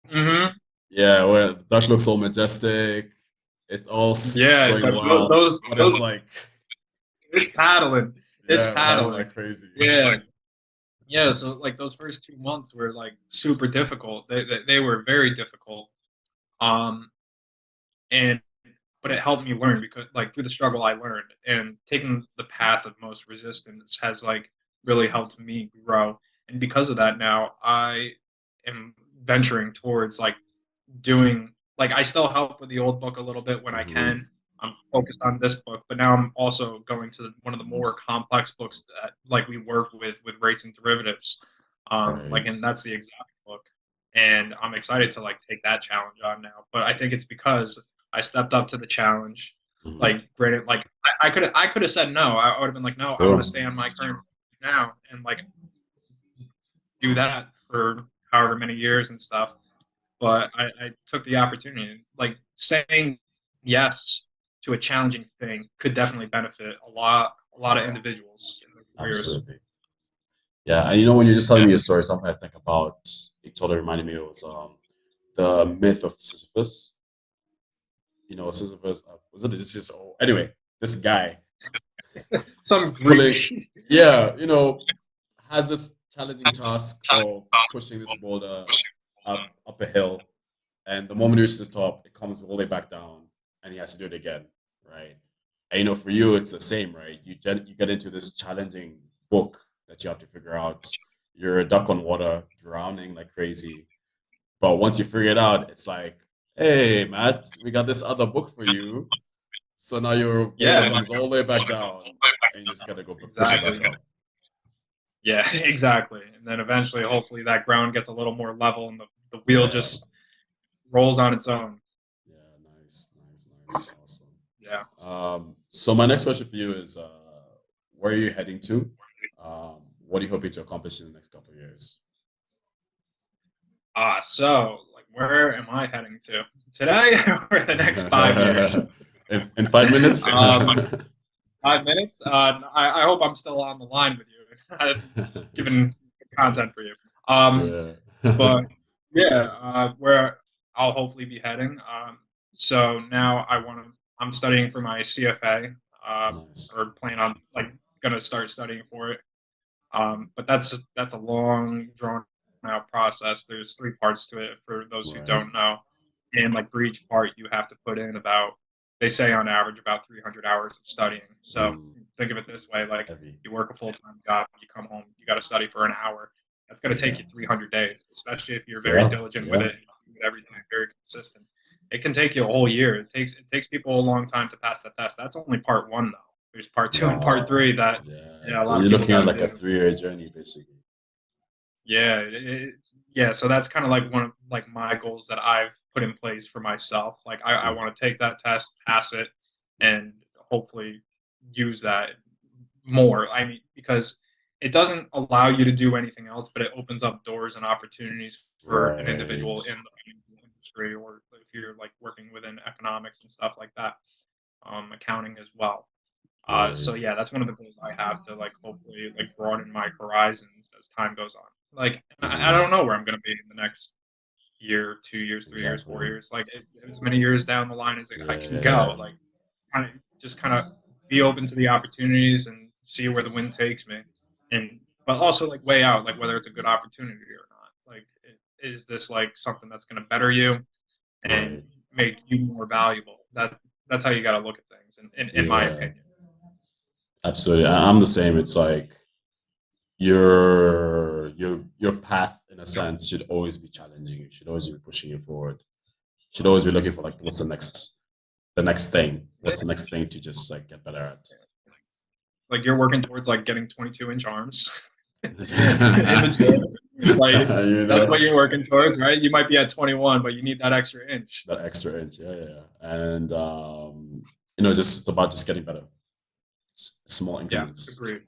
[SPEAKER 1] hmm
[SPEAKER 2] Yeah, where the duck looks so majestic. It's all
[SPEAKER 1] yeah,
[SPEAKER 2] going
[SPEAKER 1] but
[SPEAKER 2] well, but it's
[SPEAKER 1] those
[SPEAKER 2] like,
[SPEAKER 1] it's paddling, it's
[SPEAKER 2] yeah, paddling
[SPEAKER 1] paddling.
[SPEAKER 2] like crazy.
[SPEAKER 1] Yeah, yeah. So like those first 2 months were like super difficult. They were very difficult. Um, and but it helped me learn because like through the struggle I learned, and taking the path of most resistance has like really helped me grow. And because of that, now I am venturing towards like doing like I still help with the old book a little bit when I
[SPEAKER 2] Hmm.
[SPEAKER 1] can. I'm focused on this book, but now I'm also going to one of the more complex books that like we work with rates and derivatives.
[SPEAKER 2] Right.
[SPEAKER 1] Like and that's the exact book. And I'm excited to like take that challenge on now. But I think it's because I stepped up to the challenge.
[SPEAKER 2] Hmm.
[SPEAKER 1] Like granted, like I could have said no. I would have been like, no, I want
[SPEAKER 2] Sure.
[SPEAKER 1] to stay on my current now and like do that for however many years and stuff, but I took the opportunity. Like saying yes to a challenging thing could definitely benefit a lot of individuals in their careers.
[SPEAKER 2] Absolutely. Yeah, and when you're just telling
[SPEAKER 1] Yeah.
[SPEAKER 2] me a story, something I think about, it totally reminded me was the myth of Sisyphus. Sisyphus was it this is oh, anyway, this guy
[SPEAKER 1] Some
[SPEAKER 2] pulling,
[SPEAKER 1] Greek.
[SPEAKER 2] yeah, has this challenging task of pushing this boulder up a hill, and the moment he reaches the top, it comes all the way back down, and he has to do it again, right? And for you, it's the same, right? You get into this challenging book that you have to figure out. You're a duck on water, drowning like crazy. But once you figure it out, it's like, hey, Matt, we got this other book for you. So now your boulder
[SPEAKER 1] Yeah,
[SPEAKER 2] comes all the way back down, and you just gotta go push it back
[SPEAKER 1] exactly.
[SPEAKER 2] up.
[SPEAKER 1] Yeah, exactly. And then eventually, hopefully, that ground gets a little more level and the wheel
[SPEAKER 2] Yeah,
[SPEAKER 1] just rolls on its own.
[SPEAKER 2] yeah, nice, nice, nice, awesome.
[SPEAKER 1] Yeah.
[SPEAKER 2] So my next question for you is, where are you heading to? What are you hoping to accomplish in the next couple of years?
[SPEAKER 1] So like, where am I heading to today or the next 5 years?
[SPEAKER 2] In 5 minutes?
[SPEAKER 1] um, 5 minutes. I hope I'm still on the line with you, given content for you.
[SPEAKER 2] Yeah.
[SPEAKER 1] But yeah, where I'll hopefully be heading. So now I'm studying for my CFA,
[SPEAKER 2] Nice.
[SPEAKER 1] or plan on like gonna start studying for it. But that's a long, drawn out process. There's 3 parts to it for those who
[SPEAKER 2] Right.
[SPEAKER 1] don't know, and like for each part, you have to put in about they say on average about 300 hours of studying. So
[SPEAKER 2] Mm,
[SPEAKER 1] think of it this way: like
[SPEAKER 2] heavy.
[SPEAKER 1] you work a full time job, you come home, you got to study for an hour. That's going to take
[SPEAKER 2] Yeah.
[SPEAKER 1] you 300 days, especially if you're very
[SPEAKER 2] Yeah.
[SPEAKER 1] diligent with
[SPEAKER 2] Yeah.
[SPEAKER 1] it, and you do everything very consistent. It can take you a whole year. It takes people a long time to pass that test. That's only part one, though. There's part two and part
[SPEAKER 2] Wow.
[SPEAKER 1] three that
[SPEAKER 2] Yeah.
[SPEAKER 1] yeah, a
[SPEAKER 2] So
[SPEAKER 1] lot of
[SPEAKER 2] you're
[SPEAKER 1] people
[SPEAKER 2] looking
[SPEAKER 1] got
[SPEAKER 2] at
[SPEAKER 1] to
[SPEAKER 2] like a
[SPEAKER 1] do.
[SPEAKER 2] 3 year journey, basically.
[SPEAKER 1] Yeah, yeah. So that's kind of like one of like my goals that I've put in place for myself. Like I
[SPEAKER 2] Mm,
[SPEAKER 1] want to take that test, pass it, and hopefully use that more. I mean, because it doesn't allow you to do anything else, but it opens up doors and opportunities for an
[SPEAKER 2] right.
[SPEAKER 1] individual in the financial industry, or if you're like working within economics and stuff like that, accounting as well. So
[SPEAKER 2] Right.
[SPEAKER 1] yeah, that's one of the goals I have to like hopefully like broaden my horizons as time goes on. Like I
[SPEAKER 2] Hmm.
[SPEAKER 1] don't know where I'm going to be in the next year, 2 years, 3 years,
[SPEAKER 2] Exactly.
[SPEAKER 1] 4 years. Like as many years down the line as I can
[SPEAKER 2] Yeah.
[SPEAKER 1] go. Like kind of be open to the opportunities and see where the wind takes me, and but also like weigh out like whether it's a good opportunity or not. Like is this like something that's going to better you and
[SPEAKER 2] Right.
[SPEAKER 1] make you more valuable? That's how you got to look at things, in my
[SPEAKER 2] Yeah.
[SPEAKER 1] opinion.
[SPEAKER 2] Absolutely. I'm the same. It's like your path in a sense should always be challenging you, should always be pushing you forward, should always be looking for like what's the next thing,
[SPEAKER 1] Yeah.
[SPEAKER 2] what's the next thing to just like get better at.
[SPEAKER 1] Like you're working towards like getting 22-inch arms in the gym. Like
[SPEAKER 2] you
[SPEAKER 1] that's
[SPEAKER 2] know
[SPEAKER 1] what you're working towards, right? You might be at 21, but you need that extra inch.
[SPEAKER 2] that extra inch, yeah, yeah, yeah. And just it's about just getting better. Small
[SPEAKER 1] Yeah,
[SPEAKER 2] increments.
[SPEAKER 1] agreed.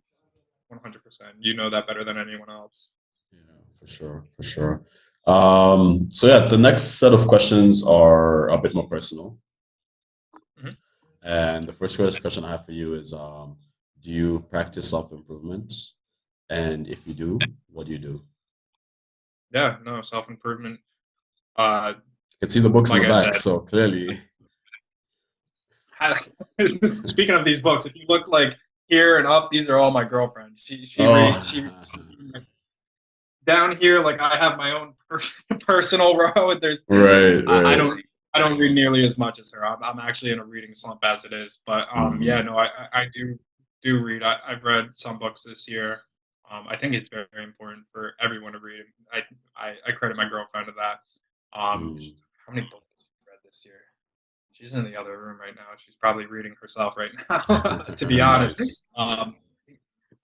[SPEAKER 1] 100%. You know that better than anyone else.
[SPEAKER 2] Yeah, for sure, for sure. So yeah, the next set of questions are a bit more personal.
[SPEAKER 1] Mhm.
[SPEAKER 2] And the first question I have for you is, do you practice self-improvement? And if you do, what do you do?
[SPEAKER 1] Yeah, no, self-improvement. Uh,
[SPEAKER 2] I can see the books in
[SPEAKER 1] like
[SPEAKER 2] the
[SPEAKER 1] I
[SPEAKER 2] back,
[SPEAKER 1] said,
[SPEAKER 2] so clearly.
[SPEAKER 1] speaking of these books, if you look like here and up, these are all my girlfriend. She reads
[SPEAKER 2] Oh,
[SPEAKER 1] down here. Like I have my own personal row. There's
[SPEAKER 2] right,
[SPEAKER 1] I
[SPEAKER 2] right.
[SPEAKER 1] don't read nearly as much as her. I'm actually in a reading slump as it is. But yeah,
[SPEAKER 2] Mm,
[SPEAKER 1] no, I do read. I've read some books this year. I think it's very, very important for everyone to read. I credit my girlfriend to that.
[SPEAKER 2] mm.
[SPEAKER 1] How many books have you read this year? She's in the other room right now. She's probably reading herself right now, to be honest.
[SPEAKER 2] Nice.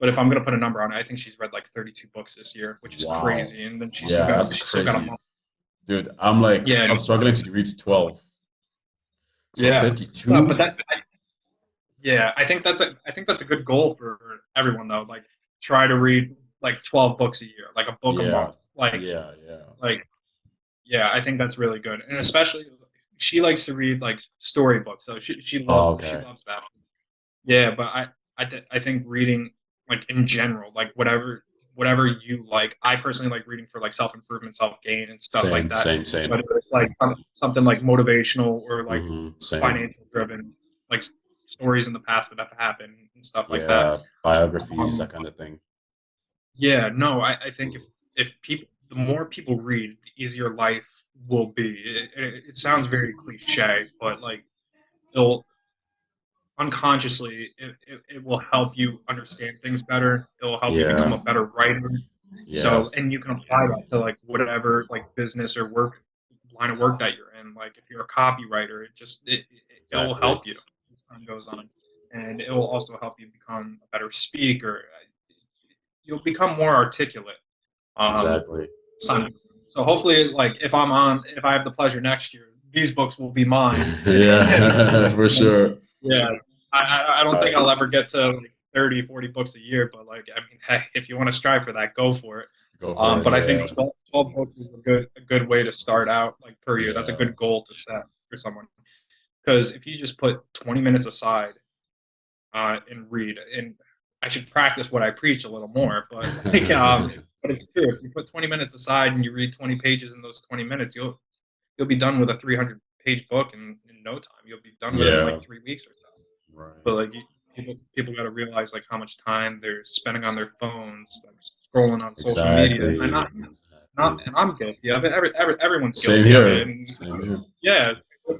[SPEAKER 1] But if I'm gonna put a number on it, I think she's read like 32 books this year, which is
[SPEAKER 2] Wow.
[SPEAKER 1] crazy. And then
[SPEAKER 2] Yeah, that's
[SPEAKER 1] she's still got a
[SPEAKER 2] crazy.
[SPEAKER 1] month.
[SPEAKER 2] Dude,
[SPEAKER 1] Yeah,
[SPEAKER 2] I'm struggling to reach 12. So
[SPEAKER 1] yeah. But
[SPEAKER 2] 32?
[SPEAKER 1] yeah, I think that's a good goal for everyone though. Like try to read like 12 books a year, like a book a
[SPEAKER 2] Yeah,
[SPEAKER 1] month.
[SPEAKER 2] yeah, yeah.
[SPEAKER 1] Like yeah, I think that's really good. And especially she likes to read like storybooks, so
[SPEAKER 2] Oh,
[SPEAKER 1] she
[SPEAKER 2] okay.
[SPEAKER 1] loves that. Yeah, but I think reading like in general, like whatever you like. I personally like reading for like self improvement, self gain, and stuff like
[SPEAKER 2] Same,
[SPEAKER 1] that.
[SPEAKER 2] same, same.
[SPEAKER 1] Whether it's like something like motivational or like
[SPEAKER 2] Same.
[SPEAKER 1] financial driven, like stories in the past that have happened and stuff like that.
[SPEAKER 2] Yeah, biographies, that
[SPEAKER 1] Um,
[SPEAKER 2] kind of thing.
[SPEAKER 1] yeah, no, I think
[SPEAKER 2] Mm.
[SPEAKER 1] if people, the more people read, the easier life will be. It sounds very cliche, but like it'll unconsciously it will help you understand things better. It will help you become
[SPEAKER 2] Yeah,
[SPEAKER 1] a better writer.
[SPEAKER 2] yeah,
[SPEAKER 1] So and you can apply that to like whatever like business or work line of work that you're in. Like if you're a copywriter, it will
[SPEAKER 2] exactly.
[SPEAKER 1] help you as time goes on, and it will also help you become a better speaker. You'll become more articulate. Um,
[SPEAKER 2] Exactly.
[SPEAKER 1] so, so hopefully, like if I have the pleasure next year, these books will be mine.
[SPEAKER 2] Yeah, for sure.
[SPEAKER 1] Yeah, I don't think I'll ever
[SPEAKER 2] Nice.
[SPEAKER 1] get to like 30, 40 books a year, but like, I mean, hey, if you want to strive for that, go for it.
[SPEAKER 2] Go for it.
[SPEAKER 1] But I think
[SPEAKER 2] Yeah,
[SPEAKER 1] 12 books is a good way to start out like per year. That's a
[SPEAKER 2] yeah,
[SPEAKER 1] good goal to set for someone. Because if you just put 20 minutes aside and read, and I should practice what I preach a little more, but like, but it's true. If you put 20 minutes aside and you read 20 pages in those 20 minutes, you'll be done with a 300-page book in no time. You'll be done with it in
[SPEAKER 2] yeah.
[SPEAKER 1] like 3 weeks or so. But
[SPEAKER 2] Right.
[SPEAKER 1] like people got to realize like how much time they're spending on their phones, like scrolling on social media, and
[SPEAKER 2] Exactly.
[SPEAKER 1] not
[SPEAKER 2] Exactly.
[SPEAKER 1] and I'm guilty of it. Everyone's
[SPEAKER 2] Same
[SPEAKER 1] guilty of it,
[SPEAKER 2] here.
[SPEAKER 1] and
[SPEAKER 2] Same here.
[SPEAKER 1] yeah,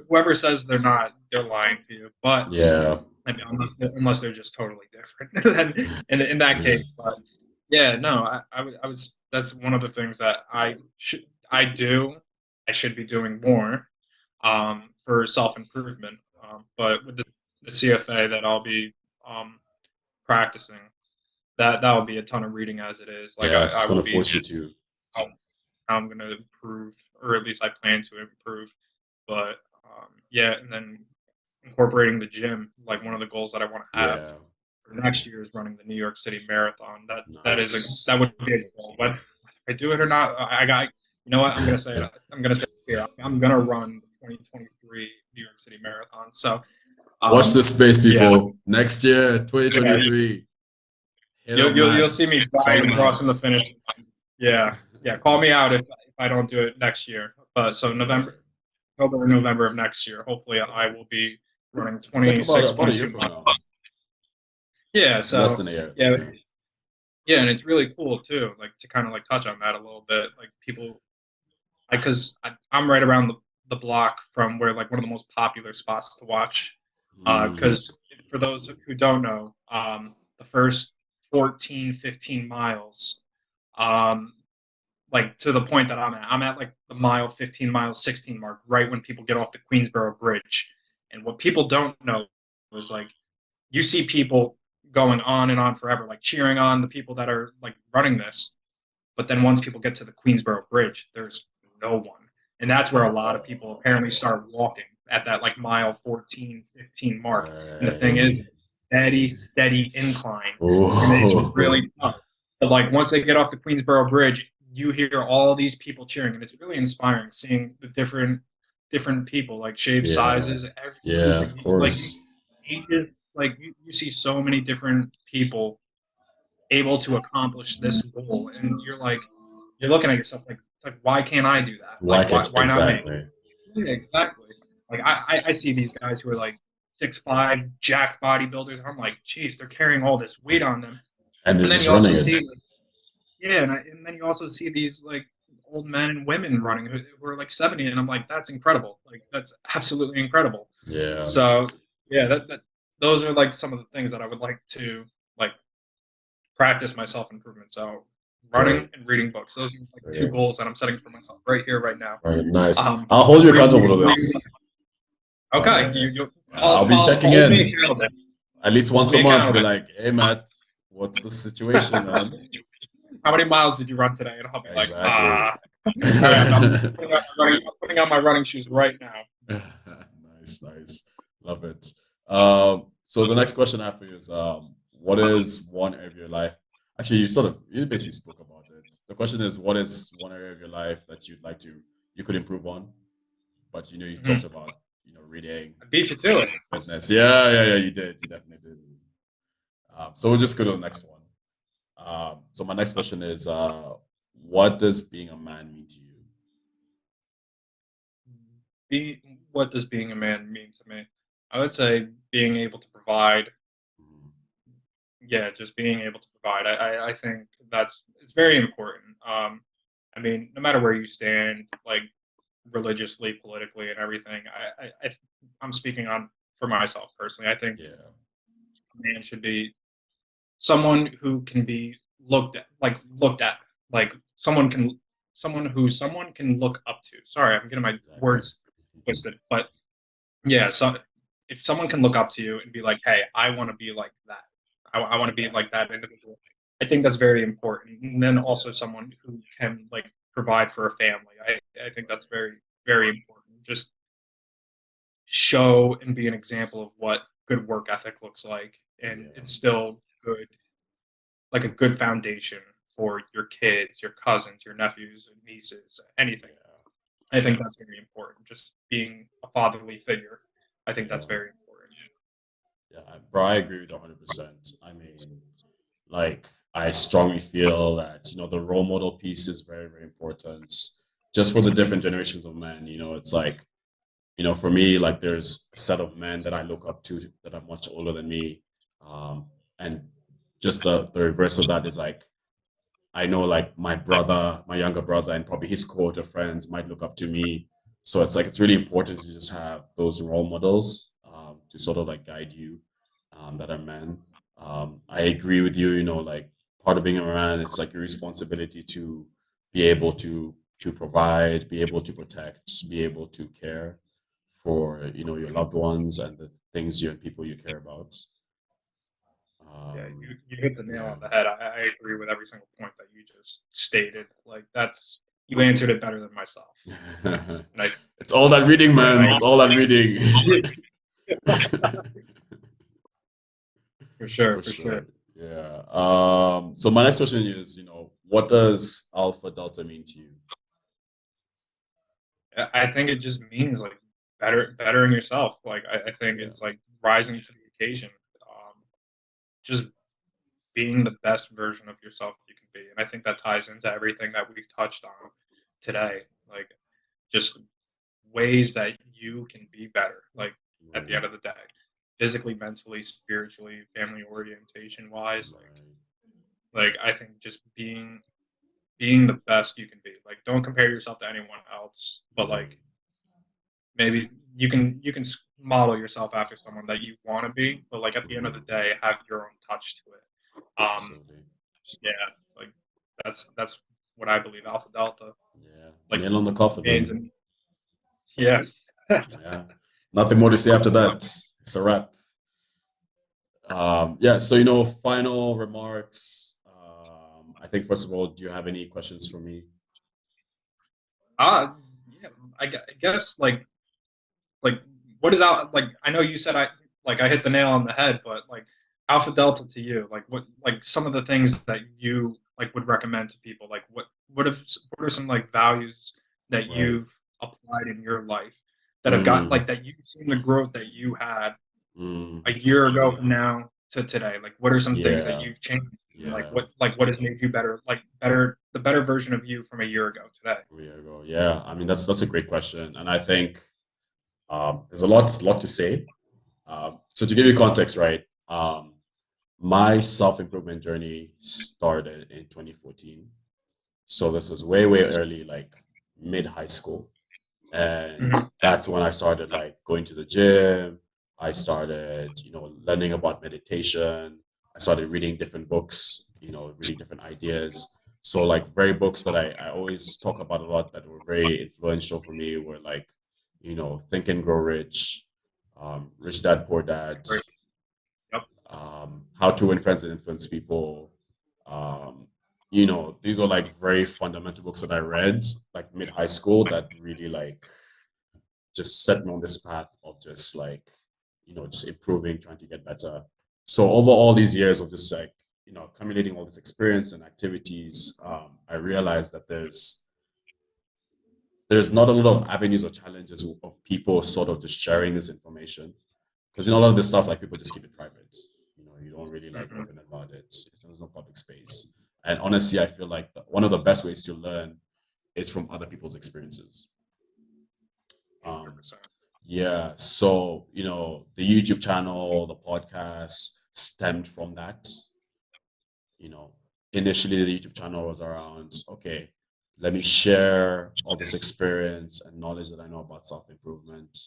[SPEAKER 1] whoever says they're not, they're lying to you. But
[SPEAKER 2] Yeah.
[SPEAKER 1] I mean, unless they're just totally different, then in that
[SPEAKER 2] Yeah.
[SPEAKER 1] case. But yeah, no, I was that's one of the things that I do. I should be doing more for self improvement. But with the CFA that I'll be um, practicing, that will be a ton of reading as it is. Like
[SPEAKER 2] Yeah. It's
[SPEAKER 1] I
[SPEAKER 2] just
[SPEAKER 1] will
[SPEAKER 2] gonna
[SPEAKER 1] be
[SPEAKER 2] force you to.
[SPEAKER 1] how I'm going to improve, or at least I plan to improve. But yeah, and then incorporating the gym, like one of the goals that I want to have
[SPEAKER 2] Yeah.
[SPEAKER 1] for next year is running the New York City Marathon.
[SPEAKER 2] Nice.
[SPEAKER 1] That would be a goal. Whether I do it or not, I got. You know what? I'm gonna say it. I'm gonna say it here. I'm gonna run the 2023 New York City Marathon. So,
[SPEAKER 2] Watch this space,
[SPEAKER 1] yeah,
[SPEAKER 2] people. Next year,
[SPEAKER 1] yeah.
[SPEAKER 2] 2023. Hit up
[SPEAKER 1] You'll see me
[SPEAKER 2] Mats. Call the
[SPEAKER 1] driving across from the
[SPEAKER 2] Mats.
[SPEAKER 1] finish. Yeah, yeah. Call me out if I don't do it next year. But so
[SPEAKER 2] Yeah.
[SPEAKER 1] October, November of next year. Hopefully, I will be running
[SPEAKER 2] It's like
[SPEAKER 1] 26,
[SPEAKER 2] about a year
[SPEAKER 1] 22
[SPEAKER 2] from
[SPEAKER 1] miles.
[SPEAKER 2] now.
[SPEAKER 1] Yeah.
[SPEAKER 2] Less
[SPEAKER 1] So
[SPEAKER 2] than a year.
[SPEAKER 1] yeah,
[SPEAKER 2] Yeah.
[SPEAKER 1] yeah, and it's really cool too. Like to kind of like touch on that a little bit. Like people, because I'm right around the block from where like one of the most popular spots to watch.
[SPEAKER 2] Mm,
[SPEAKER 1] Because for those who don't know, the first 14, 15 miles, um, like to the point that I'm at like the mile 15, mile 16 mark, right when people get off the Queensboro Bridge. And what people don't know is like you see people going on and on forever, like cheering on the people that are like running this. But then once people get to the Queensboro Bridge, there's no one. And that's where a lot of people apparently start walking at that like mile 14, 15 mark. And the thing
[SPEAKER 2] right.
[SPEAKER 1] is, steady incline. And it's
[SPEAKER 2] Oh,
[SPEAKER 1] really tough. But like once they get off the Queensboro Bridge, you hear all these people cheering, and it's really inspiring seeing the different people, like shape
[SPEAKER 2] Yeah.
[SPEAKER 1] sizes,
[SPEAKER 2] Yeah, of
[SPEAKER 1] like
[SPEAKER 2] course.
[SPEAKER 1] ages. Like you see so many different people able to accomplish this goal, and you're looking at yourself like it's like why can't I do that?
[SPEAKER 2] Why
[SPEAKER 1] Like
[SPEAKER 2] can't
[SPEAKER 1] why not me?
[SPEAKER 2] exactly?
[SPEAKER 1] Yeah, exactly. Like I see these guys who are like 6'5" jack bodybuilders, and I'm like, geez, they're carrying all this weight on them.
[SPEAKER 2] And they're
[SPEAKER 1] And then
[SPEAKER 2] just
[SPEAKER 1] you also
[SPEAKER 2] running it.
[SPEAKER 1] see yeah, and then you also see these like old men and women running who are like 70, and I'm like, that's incredible. Like that's absolutely incredible.
[SPEAKER 2] Yeah.
[SPEAKER 1] So yeah, that those are like some of the things that I would like to like practice my self improvement. So
[SPEAKER 2] Right.
[SPEAKER 1] running and reading books. Those are like two
[SPEAKER 2] Right.
[SPEAKER 1] goals that I'm setting for myself right here, right now.
[SPEAKER 2] Right. Nice.
[SPEAKER 1] Um,
[SPEAKER 2] I'll hold you
[SPEAKER 1] reading,
[SPEAKER 2] accountable to this.
[SPEAKER 1] okay,
[SPEAKER 2] I'll be checking
[SPEAKER 1] hold me
[SPEAKER 2] in
[SPEAKER 1] accountable.
[SPEAKER 2] at least
[SPEAKER 1] Hold
[SPEAKER 2] once a
[SPEAKER 1] me
[SPEAKER 2] month. Be
[SPEAKER 1] accountable.
[SPEAKER 2] like, hey, Matt, what's the situation, man?
[SPEAKER 1] How many miles did you run today? And I'll be like,
[SPEAKER 2] Exactly.
[SPEAKER 1] all right, I'm putting on my running shoes right now.
[SPEAKER 2] Nice, nice. Love it. So the next question I have for you is, what is one area of your life? Actually, you basically spoke about it. The question is, what is one area of your life that you could improve on? But you talked
[SPEAKER 1] Mhm.
[SPEAKER 2] about, reading,
[SPEAKER 1] I beat you to it.
[SPEAKER 2] fitness. Yeah, yeah, yeah, you did. You definitely did. So we'll just go to the next one. So my next question is, what does being a man mean to you?
[SPEAKER 1] What does being a man mean to me? I would say being able to provide.
[SPEAKER 2] Mm,
[SPEAKER 1] Yeah, just being able to provide. I think it's very important. I mean, no matter where you stand, like religiously, politically, and everything, I'm speaking on for myself personally. I think
[SPEAKER 2] yeah,
[SPEAKER 1] a man should be someone who can be looked at, like someone can look up to. Sorry, I'm getting my
[SPEAKER 2] exactly.
[SPEAKER 1] words twisted, but yeah, so if someone can look up to you and be like, "Hey, I want to be like that. I want to be
[SPEAKER 2] Yeah,
[SPEAKER 1] like that individual." I think that's very important. And then also
[SPEAKER 2] yeah,
[SPEAKER 1] someone who can like provide for a family. I think that's
[SPEAKER 2] right.
[SPEAKER 1] very important. Just show and be an example of what good work ethic looks like, and
[SPEAKER 2] Yeah,
[SPEAKER 1] it's still good, like a good foundation for your kids, your cousins, your nephews, and nieces, anything.
[SPEAKER 2] yeah,
[SPEAKER 1] I think that's very important. Just being a fatherly figure. I think that's
[SPEAKER 2] yeah,
[SPEAKER 1] very important.
[SPEAKER 2] yeah. Bro, I agree with 100%. I mean, like, I strongly feel that, the role model piece is very, very important just for the different generations of men. It's like, for me, like, there's a set of men that I look up to that are much older than me. And just the reverse of that is like, I know like my brother, my younger brother, and probably his cohort of friends might look up to me. So it's like it's really important to just have those role models to sort of like guide you that are men. I agree with you. Like part of being a man, it's like your responsibility to be able to provide, be able to protect, be able to care for your loved ones and the things you and people you care about.
[SPEAKER 1] Yeah,
[SPEAKER 2] Um,
[SPEAKER 1] you hit the nail
[SPEAKER 2] yeah.
[SPEAKER 1] on the head. I agree with every single point that you just stated. Like that's you answered it better than myself. And I
[SPEAKER 2] It's all that reading,
[SPEAKER 1] yeah,
[SPEAKER 2] man. It's all that reading.
[SPEAKER 1] for sure,
[SPEAKER 2] For
[SPEAKER 1] for
[SPEAKER 2] sure.
[SPEAKER 1] sure.
[SPEAKER 2] Yeah. So my next question is, what does Alpha Delta mean to you?
[SPEAKER 1] I think it just means like bettering yourself. Like I think
[SPEAKER 2] Yeah.
[SPEAKER 1] it's like rising to the occasion. Just being the best version of yourself you can be. And I think that ties into everything that we've touched on today. Like just ways that you can be better, like at the
[SPEAKER 2] Right.
[SPEAKER 1] end of the day. Physically, mentally, spiritually, family orientation wise,
[SPEAKER 2] Right.
[SPEAKER 1] like I think just being the best you can be. Like don't compare yourself to anyone else, but
[SPEAKER 2] Yeah.
[SPEAKER 1] like maybe you can model yourself after someone that you want to be, but like at the end of the
[SPEAKER 2] Mhm.
[SPEAKER 1] day, have your own touch to it.
[SPEAKER 2] Absolutely.
[SPEAKER 1] Yeah, like that's what I believe Alpha Delta
[SPEAKER 2] Yeah.
[SPEAKER 1] like
[SPEAKER 2] Nail on the coffin,
[SPEAKER 1] means,
[SPEAKER 2] man.
[SPEAKER 1] and yeah.
[SPEAKER 2] Yeah. Nothing more to say after that. It's a wrap. Yeah. So, final remarks. I think first of all, do you have any questions for me?
[SPEAKER 1] Yeah, I guess like what is out like I know you said I hit the nail on the head, but like Alpha Delta to you, like what like some of the things that you like would recommend to people, like what are some like values that
[SPEAKER 2] Right.
[SPEAKER 1] you've applied in your life that have got
[SPEAKER 2] Mm,
[SPEAKER 1] like that you've seen the growth that you had
[SPEAKER 2] mm,
[SPEAKER 1] a year ago from now to today? Like, what are some things that
[SPEAKER 2] yeah.
[SPEAKER 1] you've changed? And
[SPEAKER 2] Yeah.
[SPEAKER 1] like what has made you better? Like the better version of you from a year ago today.
[SPEAKER 2] A year ago. Yeah. I mean, that's a great question, and I think there's a lot to say. So to give you context, right? My self improvement journey started in 2014. So this was way early, like mid high school. And
[SPEAKER 1] Mhm.
[SPEAKER 2] that's when I started like going to the gym. I started, learning about meditation. I started reading different books, reading different ideas. So like very books that I always talk about a lot that were very influential for me were like, Think and Grow Rich, Rich Dad Poor
[SPEAKER 1] That's
[SPEAKER 2] Dad,
[SPEAKER 1] great. Yep.
[SPEAKER 2] How to Win Friends and Influence People. Um, these were like very fundamental books that I read like mid high school that really like just set me on this path of just like, just improving, trying to get better. So over all these years of just like, accumulating all this experience and activities, I realized that there's not a lot of avenues or challenges of people sort of just sharing this information because a lot of this stuff like people just keep it private. You don't really like
[SPEAKER 1] Mhm.
[SPEAKER 2] open about it. There's no public space. And honestly, I feel like one of the best ways to learn is from other people's experiences. Um,
[SPEAKER 1] 100%.
[SPEAKER 2] yeah, so the YouTube channel, the podcast stemmed from that. you know Initially the YouTube channel was around, okay, let me share all this experience and knowledge that I know about self-improvement,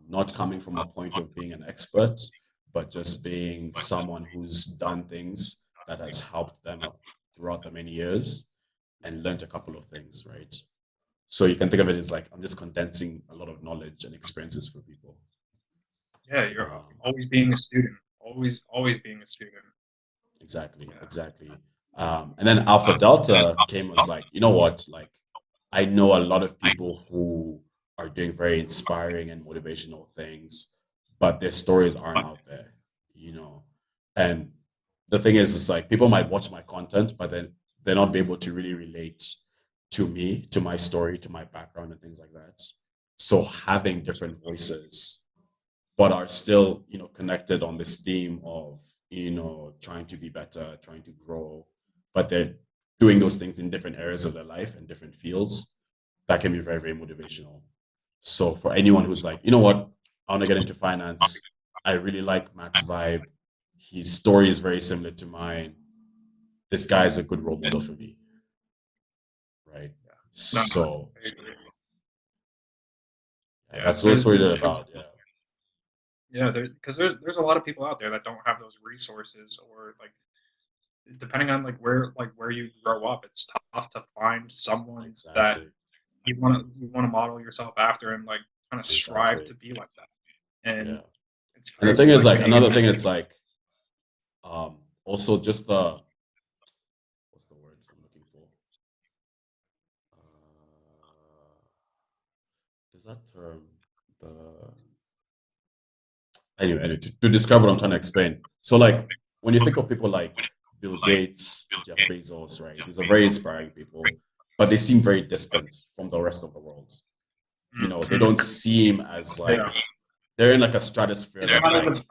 [SPEAKER 2] not coming from a point of being an expert, but just being someone who's done things that has helped them up throughout the many years and learned a couple of things, right? So you can think of it as like I'm just condensing a lot of knowledge and experiences for people.
[SPEAKER 1] Yeah, you're
[SPEAKER 2] um,
[SPEAKER 1] always being a student. Always being a student.
[SPEAKER 2] Exactly,
[SPEAKER 1] Yeah.
[SPEAKER 2] exactly. And then Alpha Delta came as like, you know what? Like, I know a lot of people who are doing very inspiring and motivational things, but their stories aren't out there, you know. And the thing is, it's like people might watch my content, but then they're not be able to really relate to me, to my story, to my background, and things like that. So having different voices but are still connected on this theme of trying to be better, trying to grow, but they're doing those things in different areas of their life and different fields. That can be very motivational. So for anyone who's like, you know what, I want to get into finance, I really like Matt's vibe, his story is very similar to mine, this guy is a good role model for me, right?
[SPEAKER 1] Yeah. No,
[SPEAKER 2] So
[SPEAKER 1] I agree.
[SPEAKER 2] yeah,
[SPEAKER 1] Yeah,
[SPEAKER 2] that's what it's really
[SPEAKER 1] because
[SPEAKER 2] about. Yeah,
[SPEAKER 1] yeah, there's a lot of people out there that don't have those resources or like depending on like where you grow up, it's tough to find someone that
[SPEAKER 2] exactly,
[SPEAKER 1] you want to model yourself after and like kind of strive
[SPEAKER 2] exactly.
[SPEAKER 1] to be like that. And
[SPEAKER 2] Yeah.
[SPEAKER 1] it's
[SPEAKER 2] And the thing
[SPEAKER 1] crazy
[SPEAKER 2] is,
[SPEAKER 1] like
[SPEAKER 2] like,
[SPEAKER 1] being in
[SPEAKER 2] another
[SPEAKER 1] that.
[SPEAKER 2] thing, it's like, also just what's the word I'm looking for? Is that term the anyway, to describe what I'm trying to explain. So, like, when you think of people like Bill Gates, Jeff Bezos, right? These are very inspiring people, but they seem very distant from the rest of the world. They don't
[SPEAKER 1] Mhm.
[SPEAKER 2] seem as like
[SPEAKER 1] Yeah,
[SPEAKER 2] they're in like a stratosphere
[SPEAKER 1] it's
[SPEAKER 2] that's
[SPEAKER 1] not
[SPEAKER 2] like
[SPEAKER 1] as it's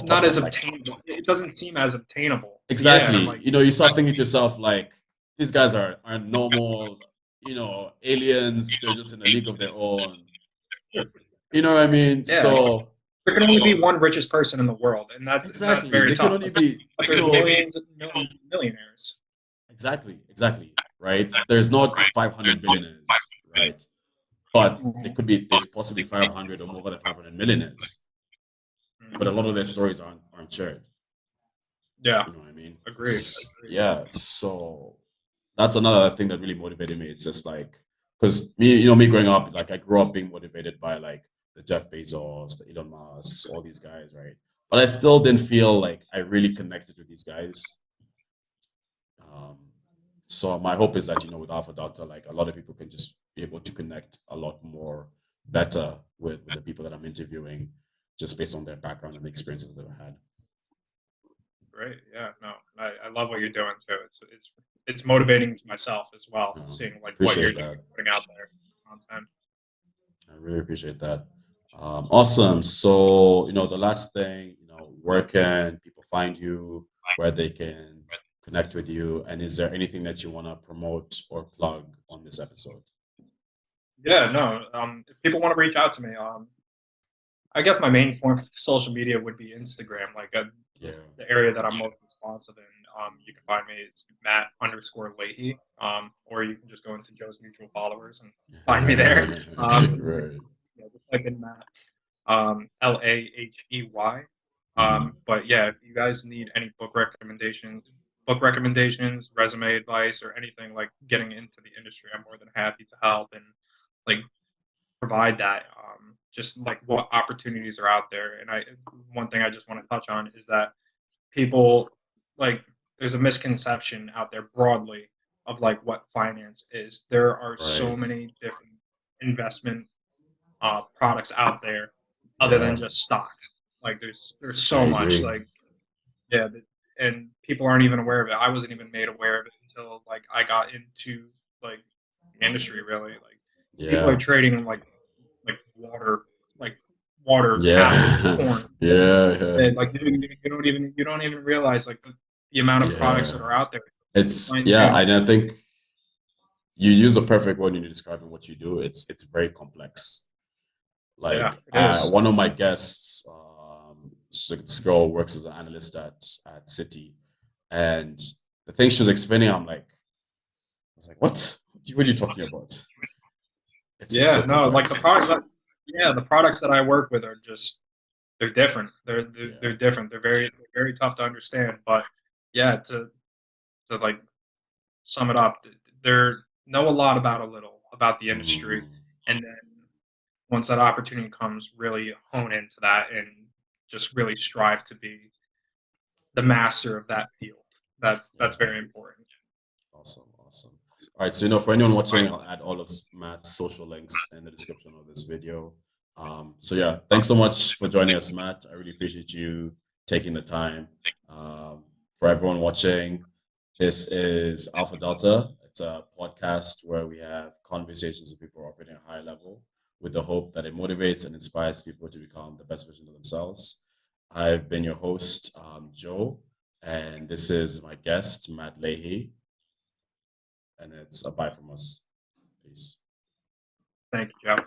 [SPEAKER 1] not as
[SPEAKER 2] top, like
[SPEAKER 1] obtainable. It doesn't seem as obtainable. Yeah,
[SPEAKER 2] exactly.
[SPEAKER 1] like
[SPEAKER 2] You start thinking to yourself, like, these guys are normal, aliens. They're just in a league of their own. You know what I mean?
[SPEAKER 1] yeah,
[SPEAKER 2] So,
[SPEAKER 1] there can only be one richest person in the world, and that's
[SPEAKER 2] exactly.
[SPEAKER 1] very
[SPEAKER 2] They can
[SPEAKER 1] tough.
[SPEAKER 2] only be,
[SPEAKER 1] But there's millions and millions of millionaires.
[SPEAKER 2] exactly, right? There's not 500 billionaires, right? But
[SPEAKER 1] Mhm.
[SPEAKER 2] there's possibly 500 or more than 500 millionaires. But a
[SPEAKER 1] Mhm.
[SPEAKER 2] lot of their stories aren't shared.
[SPEAKER 1] Yeah,
[SPEAKER 2] You know what I mean?
[SPEAKER 1] agreed.
[SPEAKER 2] Yeah. So that's another thing that really motivated me. It's just like because me growing up, like I grew up being motivated by like the Jeff Bezos, the Elon Musk's, all these guys, right? But I still didn't feel like I really connected with these guys. Um, so my hope is that with Alpha Delta, like a lot of people can just be able to connect a lot more better with the people that I'm interviewing, just based on their background and the experiences that they've had.
[SPEAKER 1] Great. Yeah. No, I love what you're doing too. It's motivating to myself as well, seeing like what you're
[SPEAKER 2] Appreciate
[SPEAKER 1] doing,
[SPEAKER 2] that.
[SPEAKER 1] putting out there content.
[SPEAKER 2] I really appreciate that. Awesome. So, the last thing, where can people find you, where they can connect with you, and is there anything that you want to promote or plug on this episode?
[SPEAKER 1] Yeah. No. If people want to reach out to me, I guess my main form of social media would be Instagram, like
[SPEAKER 2] Yeah.
[SPEAKER 1] the area that I'm most responsive in. You can find me it's Matt_Lahey, or you can just go into Joe's mutual followers and find me there.
[SPEAKER 2] Right.
[SPEAKER 1] Yeah, just type in Matt, Lahey.
[SPEAKER 2] Mhm.
[SPEAKER 1] But yeah, if you guys need any book recommendations, resume advice, or anything like getting into the industry, I'm more than happy to help and like provide that. Just like what opportunities are out there. And one thing I just want to touch on is that people like there's a misconception out there broadly of like what finance is. There are
[SPEAKER 2] Right.
[SPEAKER 1] so many different investment products out there other than
[SPEAKER 2] Yeah,
[SPEAKER 1] just stocks. Like there's
[SPEAKER 2] I
[SPEAKER 1] so much
[SPEAKER 2] agree.
[SPEAKER 1] like yeah, and people aren't even aware of it. I wasn't even made aware of it until like I got into like the industry really. Like people are
[SPEAKER 2] Yeah.
[SPEAKER 1] trading like like water tap
[SPEAKER 2] Yeah.
[SPEAKER 1] corn.
[SPEAKER 2] Yeah. Yeah.
[SPEAKER 1] And like you don't even realize like the amount of products
[SPEAKER 2] Yeah.
[SPEAKER 1] that are out there.
[SPEAKER 2] Yeah, and I think you use a perfect word when you're describing what you do. It's very complex.
[SPEAKER 1] Yeah,
[SPEAKER 2] Like
[SPEAKER 1] it is.
[SPEAKER 2] one of my guests, so this girl works as an analyst at City, and the thing she was explaining, I was like, what are you talking about? It's just so
[SPEAKER 1] Yeah, no, like
[SPEAKER 2] complex.
[SPEAKER 1] the products that I work with are just they're different. They're
[SPEAKER 2] Yeah.
[SPEAKER 1] different. They're very tough to understand. But yeah, to like sum it up, they know a lot about a little about the industry,
[SPEAKER 2] Mm,
[SPEAKER 1] and then once that opportunity comes, really hone into that and just really strive to be the master of that field. That's
[SPEAKER 2] yeah.
[SPEAKER 1] very important.
[SPEAKER 2] Awesome. Awesome. All right. So, for anyone watching, I'll add all of Matt's social links in the description of this video. So yeah, thanks so much for joining us, Matt. I really appreciate you taking the time. For everyone watching, this is Alpha Delta. It's a podcast where we have conversations with people operating at a high level with the hope that it motivates and inspires people to become the best version of themselves. I've been your host, Joe, and this is my guest, Matt Lahey, and it's a bye from us. Peace.
[SPEAKER 1] Thank you, Joe.